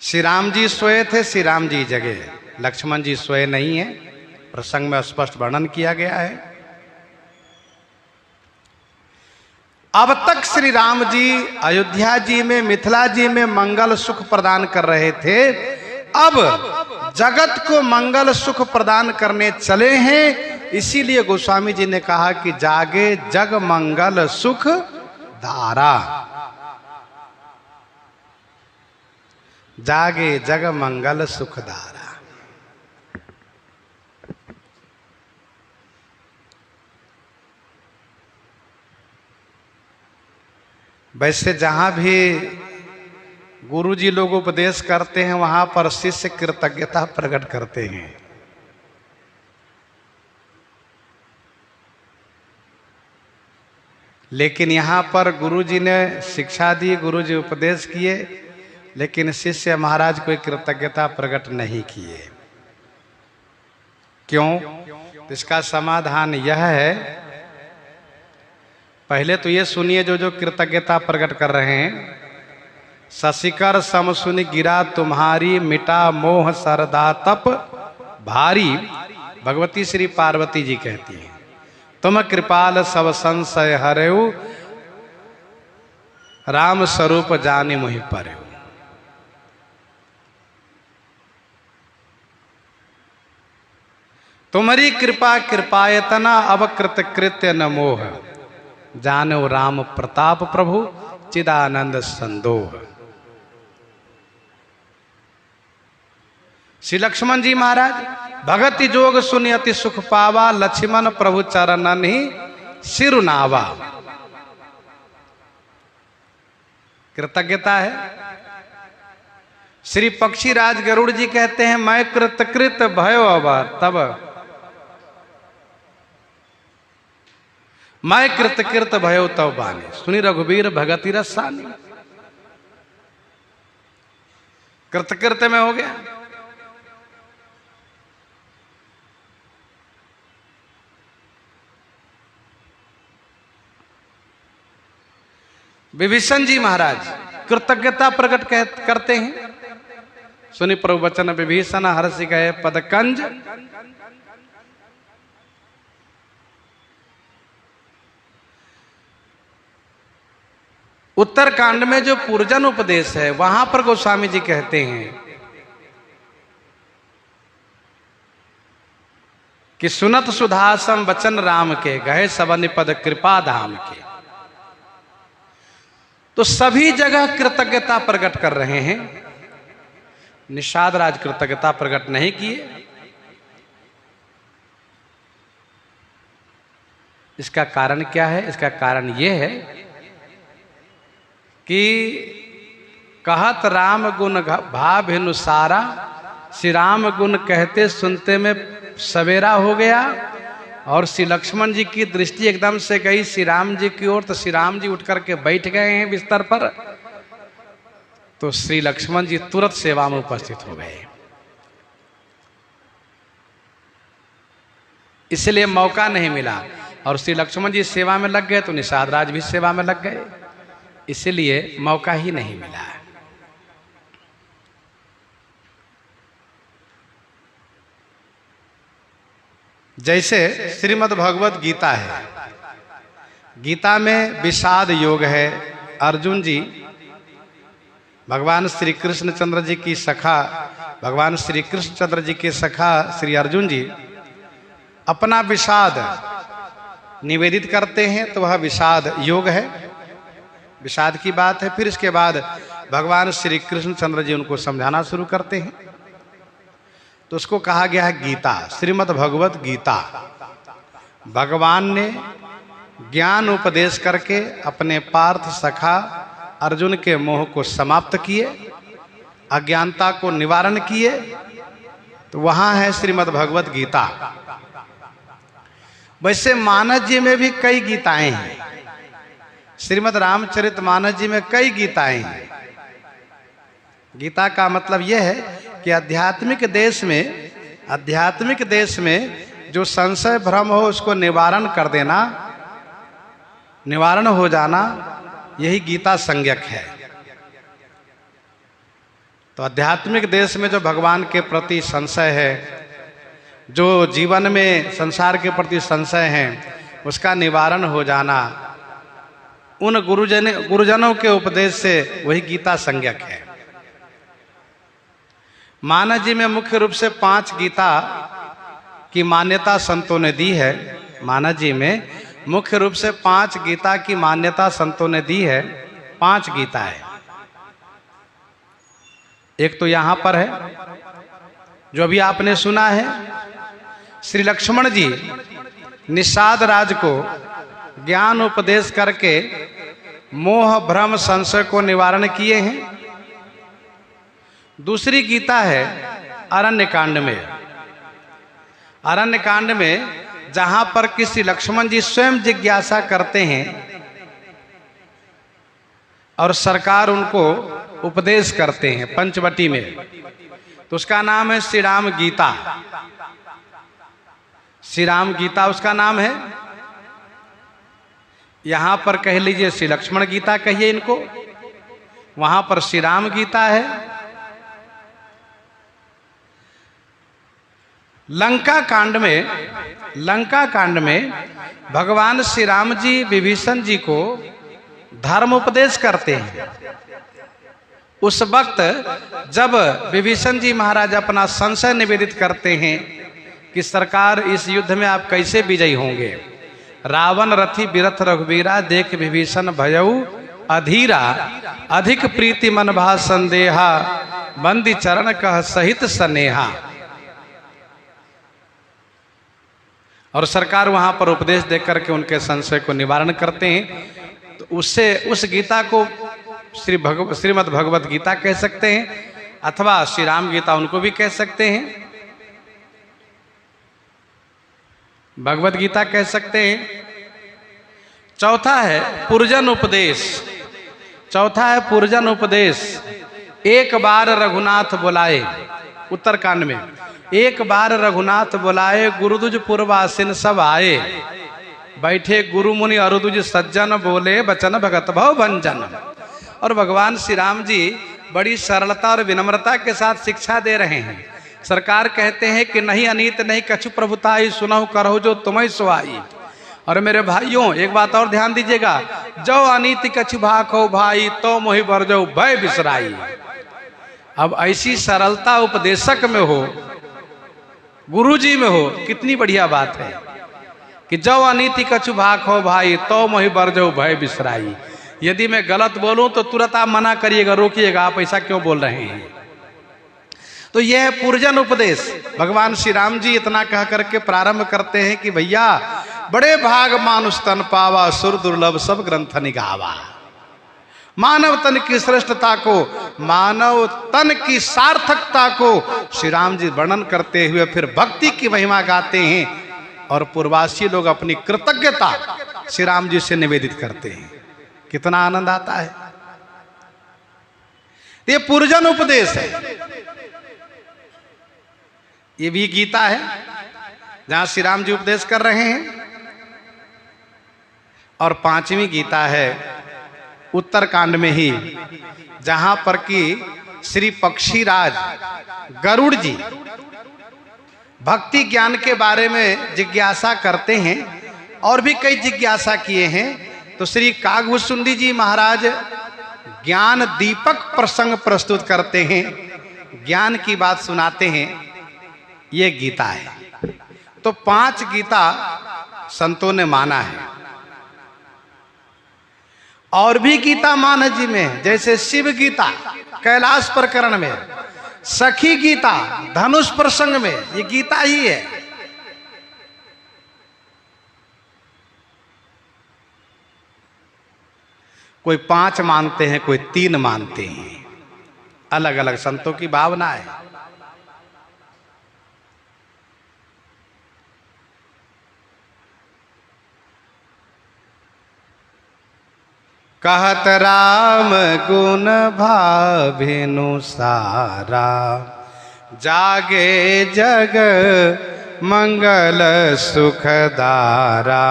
श्री राम जी सोए थे, श्री राम जी जगे, लक्ष्मण जी सोए नहीं है। प्रसंग में स्पष्ट वर्णन किया गया है। अब तक श्री राम जी अयोध्या जी में, मिथिला जी में मंगल सुख प्रदान कर रहे थे। अब जगत को मंगल सुख प्रदान करने चले हैं। इसीलिए गोस्वामी जी ने कहा कि जागे जग मंगल सुख धारा, जागे जग मंगल सुख धारा। वैसे जहां भी गुरु जी लोग उपदेश करते हैं वहां पर शिष्य कृतज्ञता प्रकट करते हैं। लेकिन यहाँ पर गुरु जी ने शिक्षा दी, गुरु जी उपदेश किए, लेकिन शिष्य महाराज कोई कृतज्ञता प्रकट नहीं किए। क्यों? इसका समाधान यह है, पहले तो ये सुनिए जो जो कृतज्ञता प्रकट कर रहे हैं। शशिकर सम सुन गिरा तुम्हारी, मिटा मोह सरदा तप भारी। भगवती श्री पार्वती जी कहती हैं, तुम कृपाल सब संशय हरेऊ, राम स्वरूप जाने मुहि परेऊ। तुम्हारी कृपा कृपायतना, अब कृत कृत्य न मोह, जानो राम प्रताप प्रभु चिदानंद संदोह। श्री लक्ष्मण जी महाराज, भगति जोग सुनि अति सुख पावा, लक्ष्मण प्रभु चरणन ही सिरुनावा। कृतज्ञता है। श्री पक्षीराज गरुड़ जी कहते हैं, मैं कृतकृत भयो अवर तब, मैं कृतकृत भयो तब बानी, सुनी रघुवीर भगति रसानी। कृतकृत में हो गया। विभीषण जी महाराज कृतज्ञता प्रकट करते हैं। सुनि प्रभु वचन विभीषण, हर्षि गए पदकंज। उत्तरकांड में जो पूर्जन उपदेश है वहां पर गोस्वामी जी कहते हैं कि सुनत सुधासम वचन राम के, गए सबनि पद कृपा धाम के। तो सभी जगह कृतज्ञता प्रकट कर रहे हैं। निषाद राज कृतज्ञता प्रकट नहीं किए। इसका कारण क्या है? इसका कारण यह है कि कहत राम गुण भाभिनुसारा, श्री राम गुण कहते सुनते में सवेरा हो गया और श्री लक्ष्मण जी की दृष्टि एकदम से गई श्री राम जी की ओर, तो श्री राम जी उठ करके बैठ गए हैं बिस्तर पर। तो श्री लक्ष्मण जी तुरंत सेवा में उपस्थित हो गए। इसलिए मौका नहीं मिला। और श्री लक्ष्मण जी सेवा में लग गए तो निषाद राज भी सेवा में लग गए, इसलिए मौका ही नहीं मिला। जैसे श्रीमद् भगवत गीता है, गीता में विषाद योग है। अर्जुन जी भगवान श्री कृष्ण चंद्र जी की सखा, भगवान श्री कृष्ण चंद्र जी के सखा श्री अर्जुन जी अपना विषाद निवेदित करते हैं, तो वह विषाद योग है, विषाद की बात है। फिर इसके बाद भगवान श्री कृष्ण चंद्र जी उनको समझाना शुरू करते हैं, तो उसको कहा गया है गीता, श्रीमद् भगवत गीता। भगवान ने ज्ञान उपदेश करके अपने पार्थ सखा अर्जुन के मोह को समाप्त किए, अज्ञानता को निवारण किए, तो वहां है श्रीमद् भगवत गीता। वैसे मानस जी में भी कई गीताएं हैं, श्रीमद् रामचरितमानस जी में कई गीताएं हैं। गीता का मतलब यह है कि आध्यात्मिक देश में जो संशय भ्रम हो उसको निवारण कर देना, निवारण हो जाना, यही गीता संज्ञक है। तो आध्यात्मिक देश में जो भगवान के प्रति संशय है, जो जीवन में संसार के प्रति संशय है, उसका निवारण हो जाना उन गुरुजनों के उपदेश से, वही गीता संज्ञक है। मानस जी में मुख्य रूप से 5 गीता की मान्यता संतों ने दी है। मानस जी में मुख्य रूप से 5 गीता की मान्यता संतों ने दी है। 5 गीता है। एक तो यहां पर है जो अभी आपने सुना है, श्री लक्ष्मण जी निषाद राज को ज्ञान उपदेश करके मोह भ्रम संशय को निवारण किए हैं। दूसरी गीता है अरण्य कांड में। अरण्य कांड में जहां पर किसी लक्ष्मण जी स्वयं जिज्ञासा करते हैं और सरकार उनको उपदेश करते हैं पंचवटी में, तो उसका नाम है श्री राम गीता। श्री राम गीता उसका नाम है। यहां पर कह लीजिए श्री लक्ष्मण गीता कहिए इनको, वहां पर श्री राम गीता है। लंका कांड में भगवान श्री राम जी विभीषण जी को धर्म उपदेश करते हैं। उस वक्त जब विभीषण जी महाराज अपना संशय निवेदित करते हैं कि सरकार इस युद्ध में आप कैसे विजयी होंगे, रावण रथी बिरथ रघुवीरा देख विभीषण भयऊ अधीरा, अधिक प्रीति मन भा संदेहा, बंदी चरण कह सहित सनेहा। और सरकार वहां पर उपदेश देकर के उनके संशय को निवारण करते हैं। तो उससे उस गीता को श्रीमद् भगवत गीता कह सकते हैं, अथवा श्री राम गीता उनको भी कह सकते हैं, भगवत गीता कह सकते हैं। चौथा है पुरजन उपदेश। चौथा है पुरजन उपदेश। एक बार रघुनाथ बुलाए, उत्तरकांड में, एक बार रघुनाथ बुलाए गुरुदुज पुरवासिन सब आए, बैठे गुरु मुनि अरुदुज सज्जन बोले बचन भगत भव भंजन। और भगवान श्री राम जी बड़ी सरलता और विनम्रता के साथ शिक्षा दे रहे हैं। सरकार कहते हैं कि नहीं अनीत नहीं कछु प्रभुताई, सुनहु करहु जो तुम्हें सुहाई। और मेरे भाइयों एक बात और ध्यान दीजिएगा, जो अनीति कछु भाखो भाई तो मोहि बरजो भय बिसराई। अब ऐसी सरलता उपदेशक में हो, गुरु जी में हो, कितनी बढ़िया बात है कि जो अनीति कछु भाखो भाई तो मोहि बरजो भय बिसराई। यदि मैं गलत बोलूं तो तुरंत आप मना करिएगा, रोकिएगा, आप ऐसा क्यों बोल रहे हैं। तो यह है पुरजन उपदेश। भगवान श्री राम जी इतना कह करके प्रारंभ करते हैं कि भैया बड़े भाग मानुष तन पावा, सुर दुर्लभ सब ग्रंथ निगावा। मानव तन की श्रेष्ठता को, मानव तन की सार्थकता को श्री राम जी वर्णन करते हुए फिर भक्ति की महिमा गाते हैं और पूर्ववासी लोग अपनी कृतज्ञता श्री राम जी से निवेदित करते हैं। कितना आनंद आता है। ये पुरजन उपदेश है, ये भी गीता है। जहां श्री राम जी उपदेश कर रहे हैं। और पांचवी गीता है उत्तरकांड में ही, जहां पर कि श्री पक्षीराज गरुड़ जी भक्ति ज्ञान के बारे में जिज्ञासा करते हैं और भी कई जिज्ञासा किए हैं। तो श्री कागभूषुंडी जी महाराज ज्ञान दीपक प्रसंग प्रस्तुत करते हैं, ज्ञान की बात सुनाते हैं। ये गीता है। तो 5 गीता संतों ने माना है। और भी गीता मानस जी में, जैसे शिव गीता कैलाश प्रकरण में, सखी गीता धनुष प्रसंग में, ये गीता ही है। कोई 5 मानते हैं, कोई 3 मानते हैं, अलग अलग संतों की भावना है। कहत राम गुण भाभिनु सारा, जागे जग मंगल सुखदारा,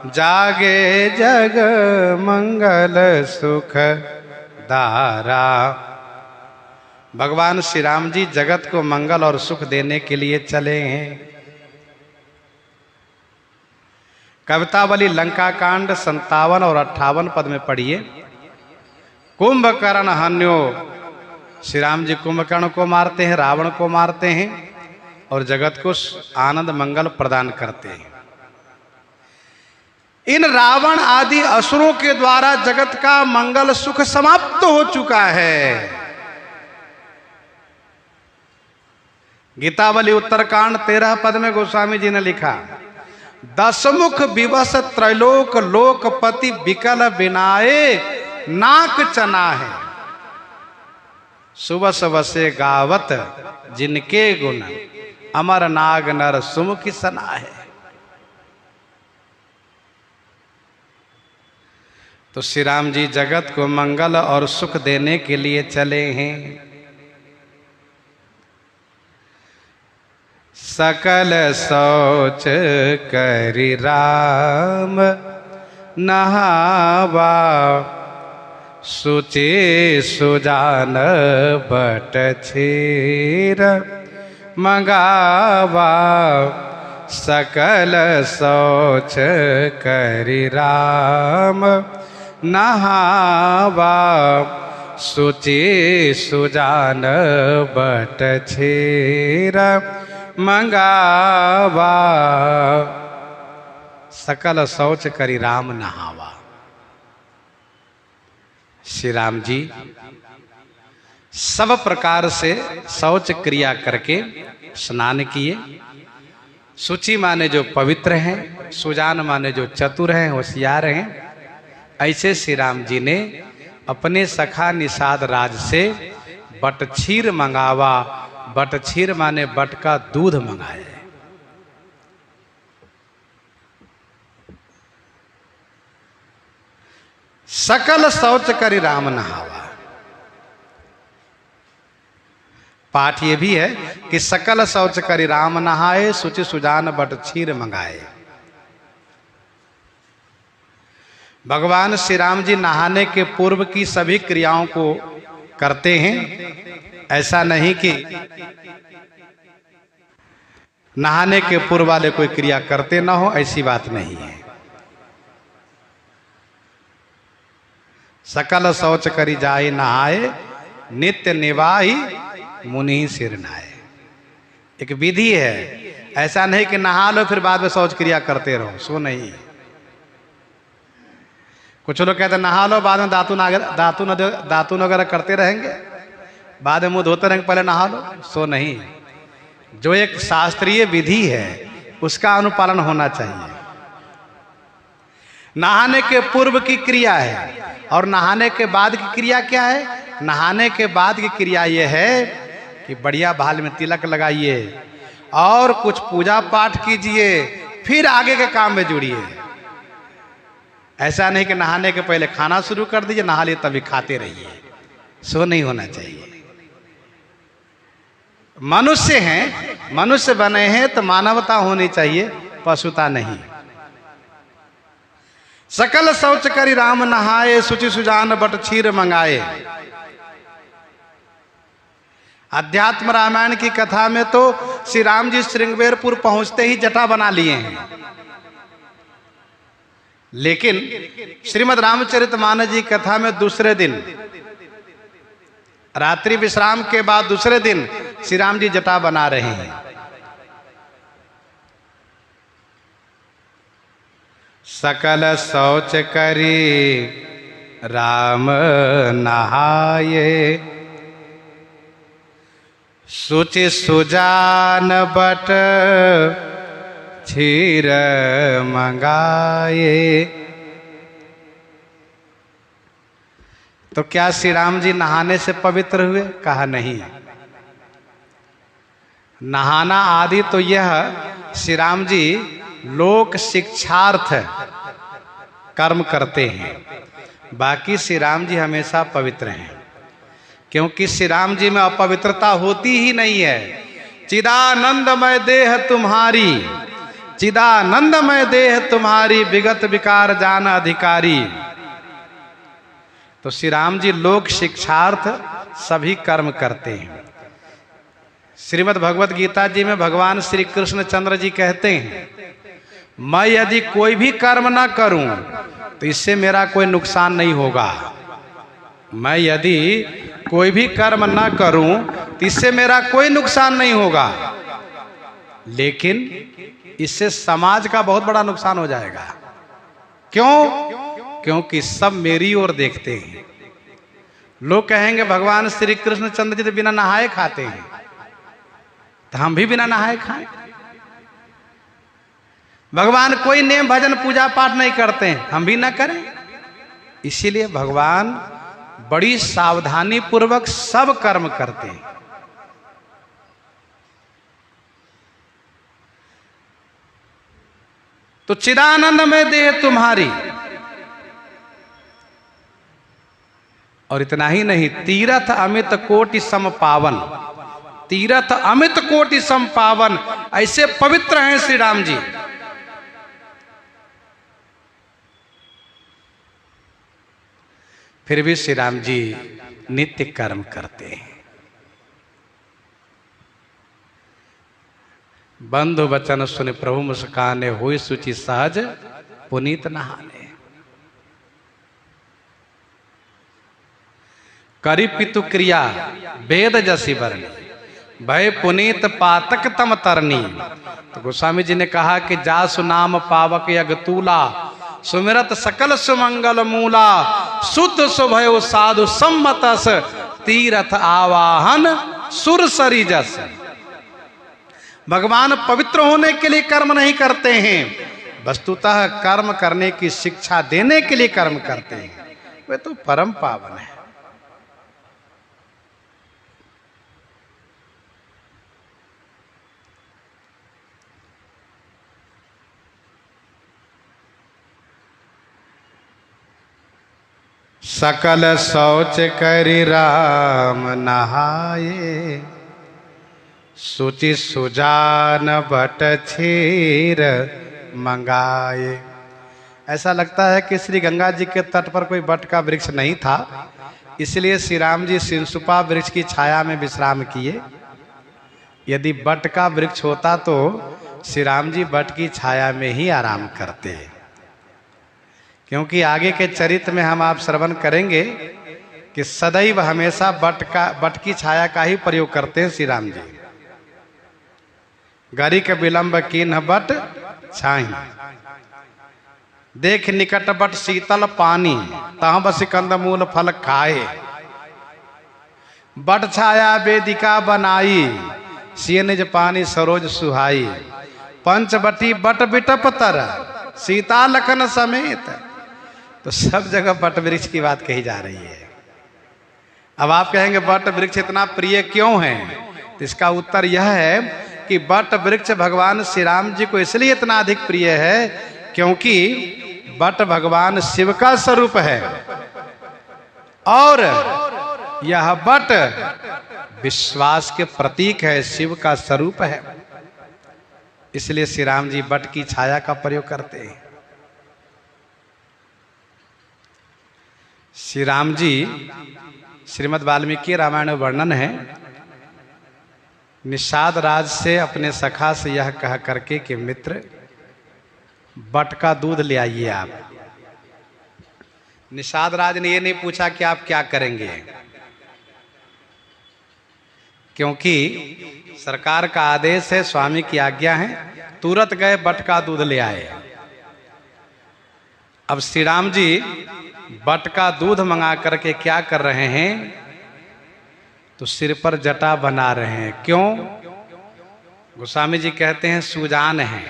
जागे जग मंगल सुखदारा। भगवान श्री राम जी जगत को मंगल और सुख देने के लिए चले हैं। कवितावली लंका कांड 57 और 58 पद में पढ़िए। कुंभकर्ण हन्यो, श्री राम जी कुंभकर्ण को मारते हैं, रावण को मारते हैं और जगत को आनंद मंगल प्रदान करते हैं। इन रावण आदि असुरों के द्वारा जगत का मंगल सुख समाप्त हो चुका है। गीतावली उत्तरकांड 13 पद में गोस्वामी जी ने लिखा, 10 मुख विवश त्रैलोक लोकपति विकल बिनाए, नाक चना है सुबस वसे गावत जिनके गुण, अमर नाग नर सुमुखी सना है। तो श्री राम जी जगत को मंगल और सुख देने के लिए चले हैं। सकल सोच करि राम नहावा, सुचि सुजान बट क्षीर मंगावा। सकल सोच करि राम नहावा, सुचि सुजान बट क्षीर मंगावा। सकल शौच करी राम नहावा। श्री राम जी सब प्रकार से शौच क्रिया करके स्नान किए। शुचि माने जो पवित्र हैं, सुजान माने जो चतुर हैं, होशियार हैं। ऐसे श्री राम जी ने अपने सखा निषाद राज से बटक्षीर मंगावा। बटक्षीर माने बट का दूध मंगाया। सकल शौच करी राम नहावा। पाठ ये भी है कि सकल शौच करी राम नहाए, सुचि सुजान बटक्षीर मंगाए। भगवान श्री राम जी नहाने के पूर्व की सभी क्रियाओं को करते हैं। ऐसा नहीं कि नहाने के पूर्व वाले कोई क्रिया करते ना हो, ऐसी बात नहीं है। सकल शौच करी जाए नहाए, नित्य निवाही मुनि सिर नहाए। एक विधि है। ऐसा नहीं कि नहा लो फिर बाद में शौच क्रिया करते रहो, सो नहीं। कुछ लोग कहते हैं नहा लो बाद में दातुन वगैरह करते रहेंगे, बाद में मुंह धोते रहेंगे, पहले नहा लो, सो नहीं। जो एक शास्त्रीय विधि है उसका अनुपालन होना चाहिए। नहाने के पूर्व की क्रिया है और नहाने के बाद की क्रिया क्या है? नहाने के बाद की क्रिया यह है कि बढ़िया भाल में तिलक लगाइए और कुछ पूजा पाठ कीजिए, फिर आगे के काम में जुड़िए। ऐसा नहीं कि नहाने के पहले खाना शुरू कर दीजिए, नहा लिए तभी खाते रहिए, सो नहीं होना चाहिए। मनुष्य हैं, मनुष्य बने हैं तो मानवता होनी चाहिए, पशुता नहीं। सकल शौच करी राम नहाए, शुचि सुजान बट क्षीर मंगाए। अध्यात्म रामायण की कथा में तो श्री राम जी श्रृंगवेरपुर पहुंचते ही जटा बना लिए हैं, लेकिन श्रीमद् रामचरितमानस जी कथा में दूसरे दिन रात्रि विश्राम के बाद दूसरे दिन श्री राम जी जटा बना रहे हैं। सकल शौच करी राम नहाए, शुचि सुजान बट क्षीर मंगाए। तो क्या श्री राम जी नहाने से पवित्र हुए? कहा नहीं। नहाना आदि तो यह श्री राम जी लोक शिक्षार्थ कर्म करते हैं, बाकी श्री राम जी हमेशा पवित्र हैं, क्योंकि श्री राम जी में अपवित्रता होती ही नहीं है। चिदानंदमय देह तुम्हारी, चिदानंदमय देह तुम्हारी, विगत विकार जान अधिकारी। तो श्री राम जी लोक शिक्षार्थ सभी कर्म करते हैं। श्रीमद् भगवत गीता जी में भगवान श्री कृष्ण चंद्र जी कहते हैं, मैं यदि कोई भी कर्म ना करूं तो इससे मेरा कोई नुकसान नहीं होगा। मैं यदि कोई भी कर्म ना करूं तो इससे मेरा कोई नुकसान नहीं होगा, लेकिन इससे समाज का बहुत बड़ा नुकसान हो जाएगा। क्यों? क्योंकि सब मेरी ओर देखते हैं। लोग कहेंगे भगवान श्री कृष्ण चंद्र जी तो बिना नहाए खाते हैं, तो हम भी बिना नहाए खाएं। भगवान कोई नेम भजन पूजा पाठ नहीं करते हैं, हम भी ना करें। इसीलिए भगवान बड़ी सावधानी पूर्वक सब कर्म करते हैं। तो चिदानंद में देह तुम्हारी, और इतना ही नहीं, तीरथ अमित कोटि सम पावन, तीरथ अमित कोटि सम पावन, ऐसे पवित्र हैं श्री राम जी। फिर भी श्री राम जी नित्य कर्म करते हैं। बंधु वचन सुन प्रभु मुस्काने, हुई सुचि सहज पुनीत नहाने। करी पितु क्रिया वेद जसी बरनी, भय पुनीत पातक तम तरनी। तो गोस्वामी जी ने कहा कि जासु नाम पावक यगतूला, सुमिरत सकल सुमंगल मूला, शुद्ध सुभयो साधु सम्मतस, तीरथ आवाहन सुर सरिजस। भगवान पवित्र होने के लिए कर्म नहीं करते हैं, वस्तुतः कर्म करने की शिक्षा देने के लिए कर्म करते हैं। वे तो परम पावन है। सकल शौच करि राम नहाए, शुचि सुजान बट क्षीर मंगाए। ऐसा लगता है कि श्री गंगा जी के तट पर कोई बट का वृक्ष नहीं था, इसलिए श्री राम जी सिंसुपा वृक्ष की छाया में विश्राम किए। यदि बट का वृक्ष होता तो श्री राम जी बट की छाया में ही आराम करते, क्योंकि आगे के चरित्र में हम आप श्रवण करेंगे कि सदैव हमेशा बट की छाया का ही प्रयोग करते हैं श्री राम जी। गरी के विलंब कीन्ह बट छाई, देख निकट बट शीतल पानी, तहाँ बस कंद मूल फल खाए। बट छाया वेदिका बनाई, सिय निज पानी सरोज सुहाई। पंचवटी बट बिटप तर, सीता लखन समेत। तो सब जगह बट वृक्ष की बात कही जा रही है। अब आप कहेंगे बट वृक्ष इतना प्रिय क्यों है? तो इसका उत्तर यह है कि बट वृक्ष भगवान श्री राम जी को इसलिए इतना अधिक प्रिय है क्योंकि बट भगवान शिव का स्वरूप है, और यह बट विश्वास के प्रतीक है, शिव का स्वरूप है, इसलिए श्री राम जी बट की छाया का प्रयोग करते हैं। श्री राम जी श्रीमद् वाल्मीकि रामायण में वर्णन है, निषाद राज से अपने सखा से यह कह करके कि मित्र बट का दूध ले आइए आप। निषाद राज ने ये नहीं पूछा कि आप क्या करेंगे, क्योंकि सरकार का आदेश है, स्वामी की आज्ञा है, तुरंत गए बट का दूध ले आए। अब श्री राम जी बट का दूध मंगा करके क्या कर रहे हैं, तो सिर पर जटा बना रहे हैं। क्यों? गोस्वामी जी कहते हैं सुजान है,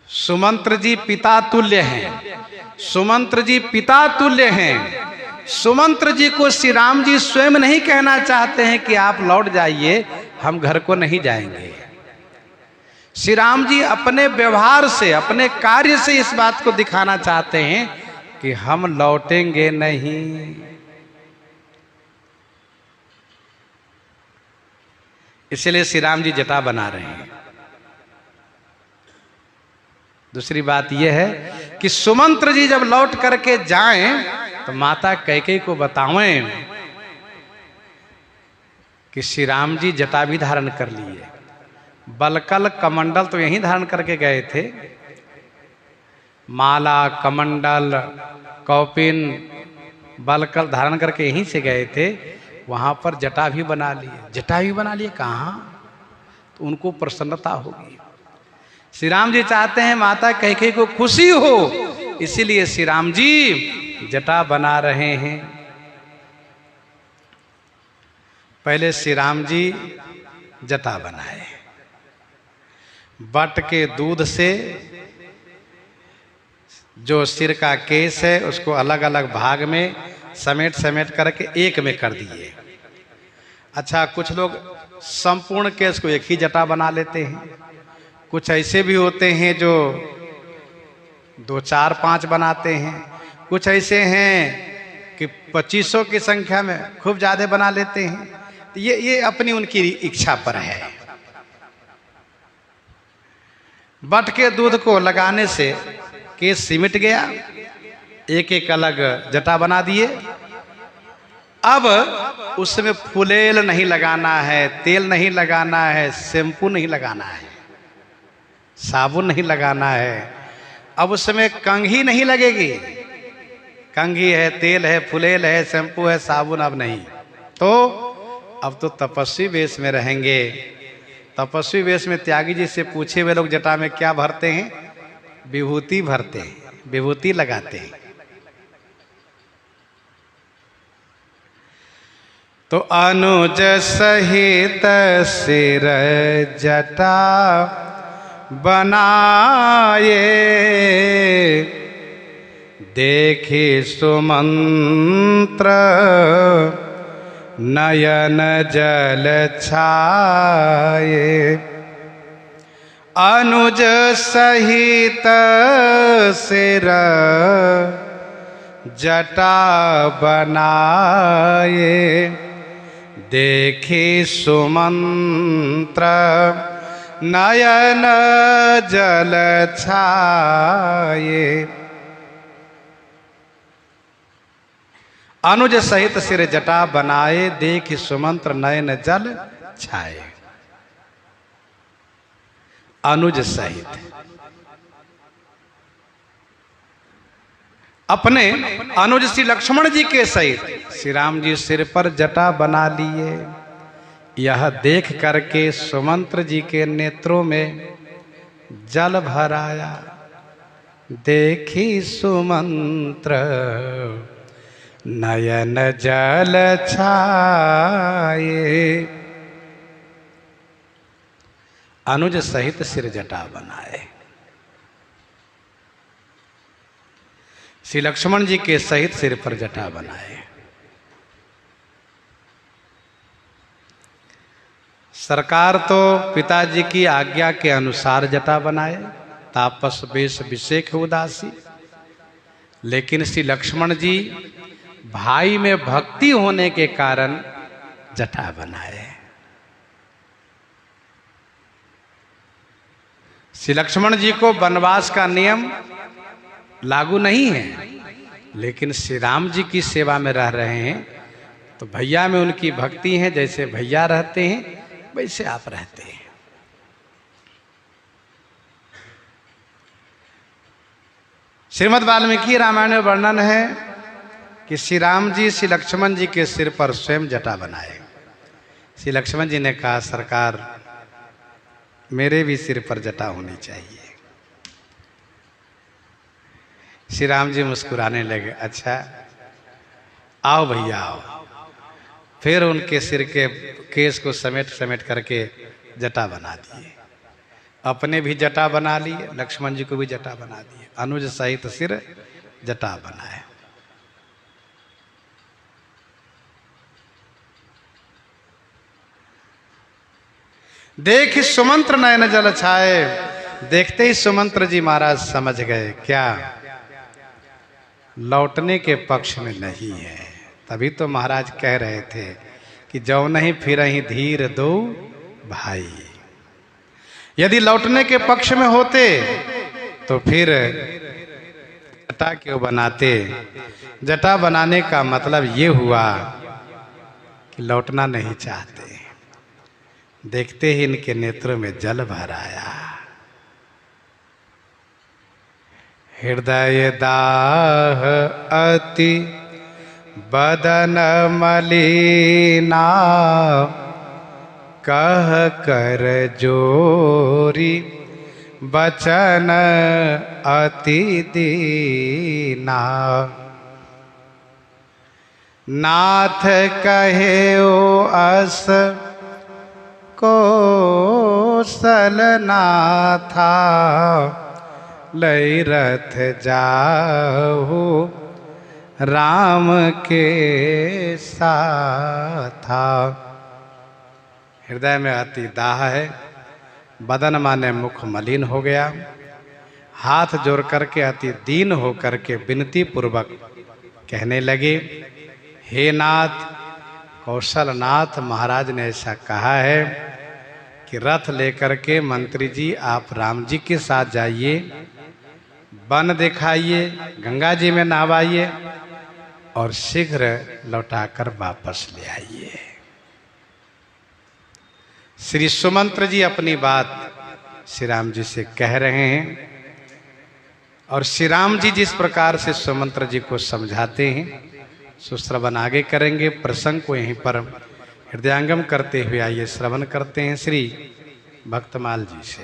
सुमंत्र जी पिता तुल्य हैं, सुमंत्र जी पिता तुल्य हैं। सुमंत्र जी को श्री राम जी स्वयं नहीं कहना चाहते हैं कि आप लौट जाइए, हम घर को नहीं जाएंगे। श्री राम जी अपने व्यवहार से, अपने कार्य से इस बात को दिखाना चाहते हैं कि हम लौटेंगे नहीं। इसलिए श्री राम जी जटा बना रहे हैं। दूसरी बात यह है कि सुमंत्र जी जब लौट करके जाएं तो माता कैकेयी को बतावें कि श्री राम जी जटा भी धारण कर लिए। बलकल कमंडल तो यहीं धारण करके गए थे, माला कमंडल कौपिन बलकल धारण करके यहीं से गए थे, वहां पर जटा भी बना लिए। जटा भी बना लिए कहाँ? तो उनको प्रसन्नता होगी। श्री राम जी चाहते हैं माता कैकेयी को खुशी हो, इसीलिए श्री राम जी जटा बना रहे हैं। पहले श्री राम जी जटा बनाए, बट के दूध से जो सिर का केस है उसको अलग अलग भाग में समेट समेट करके एक में कर दिए। अच्छा, कुछ लोग संपूर्ण केस को एक ही जटा बना लेते हैं, कुछ ऐसे भी होते हैं जो 2, 4, 5 बनाते हैं, कुछ ऐसे हैं कि 2500 की संख्या में खूब ज्यादा बना लेते हैं। तो ये अपनी उनकी इच्छा पर है। बट के दूध को लगाने से केस सिमट गया, एक एक अलग जटा बना दिए। अब उसमें फुलेल नहीं लगाना है, तेल नहीं लगाना है, शैम्पू नहीं लगाना है, साबुन नहीं लगाना है। अब उसमें कंघी नहीं लगेगी। कंघी है, तेल है, फुलेल है, शैम्पू है, साबुन अब नहीं। तो अब तो तपस्वी वेश में रहेंगे। तपस्वी वेश में त्यागी जी से पूछे हुए लोग जटा में क्या भरते हैं? विभूति भरते हैं, विभूति लगाते हैं। तो अनुज सहित सिर जटा बनाए, देखी सुमंत्र नयन जल छाए। अनुज सहित सिर जटा बनाए, देखी सुमंत्र नयन जल छाए। अनुज सहित सिर जटा बनाए, देखी सुमंत्र नयन जल छाए। अनुज सहित अपने अनुज श्री लक्ष्मण जी के सहित श्री राम जी सिर पर जटा बना लिए। यह देख करके सुमंत्र जी के नेत्रों में जल भर आया। देखी सुमंत्र नयन जल छाए। अनुज सहित सिर जटा बनाए। श्री लक्ष्मण जी के सहित सिर पर जटा बनाए। सरकार तो पिताजी की आज्ञा के अनुसार जटा बनाए, तापस वेश विषेक उदासी। लेकिन श्री लक्ष्मण जी भाई में भक्ति होने के कारण जटा बनाए। श्री लक्ष्मण जी को वनवास का नियम लागू नहीं है, लेकिन श्री राम जी की सेवा में रह रहे हैं तो भैया में उनकी भक्ति है। जैसे भैया रहते हैं वैसे आप रहते हैं। श्रीमद् वाल्मीकि रामायण में वर्णन है कि श्री राम जी श्री लक्ष्मण जी के सिर पर स्वयं जटा बनाए। श्री लक्ष्मण जी ने कहा, सरकार मेरे भी सिर पर जटा होनी चाहिए। श्री राम जी मुस्कुराने लगे, अच्छा आओ भैया आओ। फिर उनके सिर के केस को समेट समेट करके जटा बना दिए। अपने भी जटा बना लिए, लक्ष्मण जी को भी जटा बना दिए। अनुज सहित सिर जटा बनाए। देख सुमंत्र नयन जल छाए। देखते ही सुमंत्र जी महाराज समझ गए, क्या लौटने के पक्ष में नहीं है। तभी तो महाराज कह रहे थे कि जौ नहीं फिर ही धीर दो भाई। यदि लौटने के पक्ष में होते तो फिर जटा क्यों बनाते। जटा बनाने का मतलब ये हुआ कि लौटना नहीं चाहते। देखते ही इनके नेत्रों में जल भर आया। हृदय दाह अति बदन मलिना। कह कर जोरी बचन अति दीना। नाथ कहे ओ अस कौशल नाथा। लई रथ जाहु राम के साथा। हृदय में अति दाह है। बदन माने मुख मलिन हो गया। हाथ जोड़ करके अति दीन हो करके विनती पूर्वक कहने लगे, हे नाथ कौशल नाथ। महाराज ने ऐसा कहा है कि रथ लेकर के मंत्री जी आप राम जी के साथ जाइए, वन दिखाइए, गंगा जी में नहवाइए और शीघ्र लौटाकर वापस ले आइए। श्री सुमंत्र जी अपनी बात श्री राम जी से कह रहे हैं और श्री राम जी जिस प्रकार से सुमंत्र जी को समझाते हैं सुश्रवण आगे करेंगे। प्रसंग को यहीं पर हृदयांगम करते हुए आइए श्रवण करते हैं श्री भक्तमाल जी से।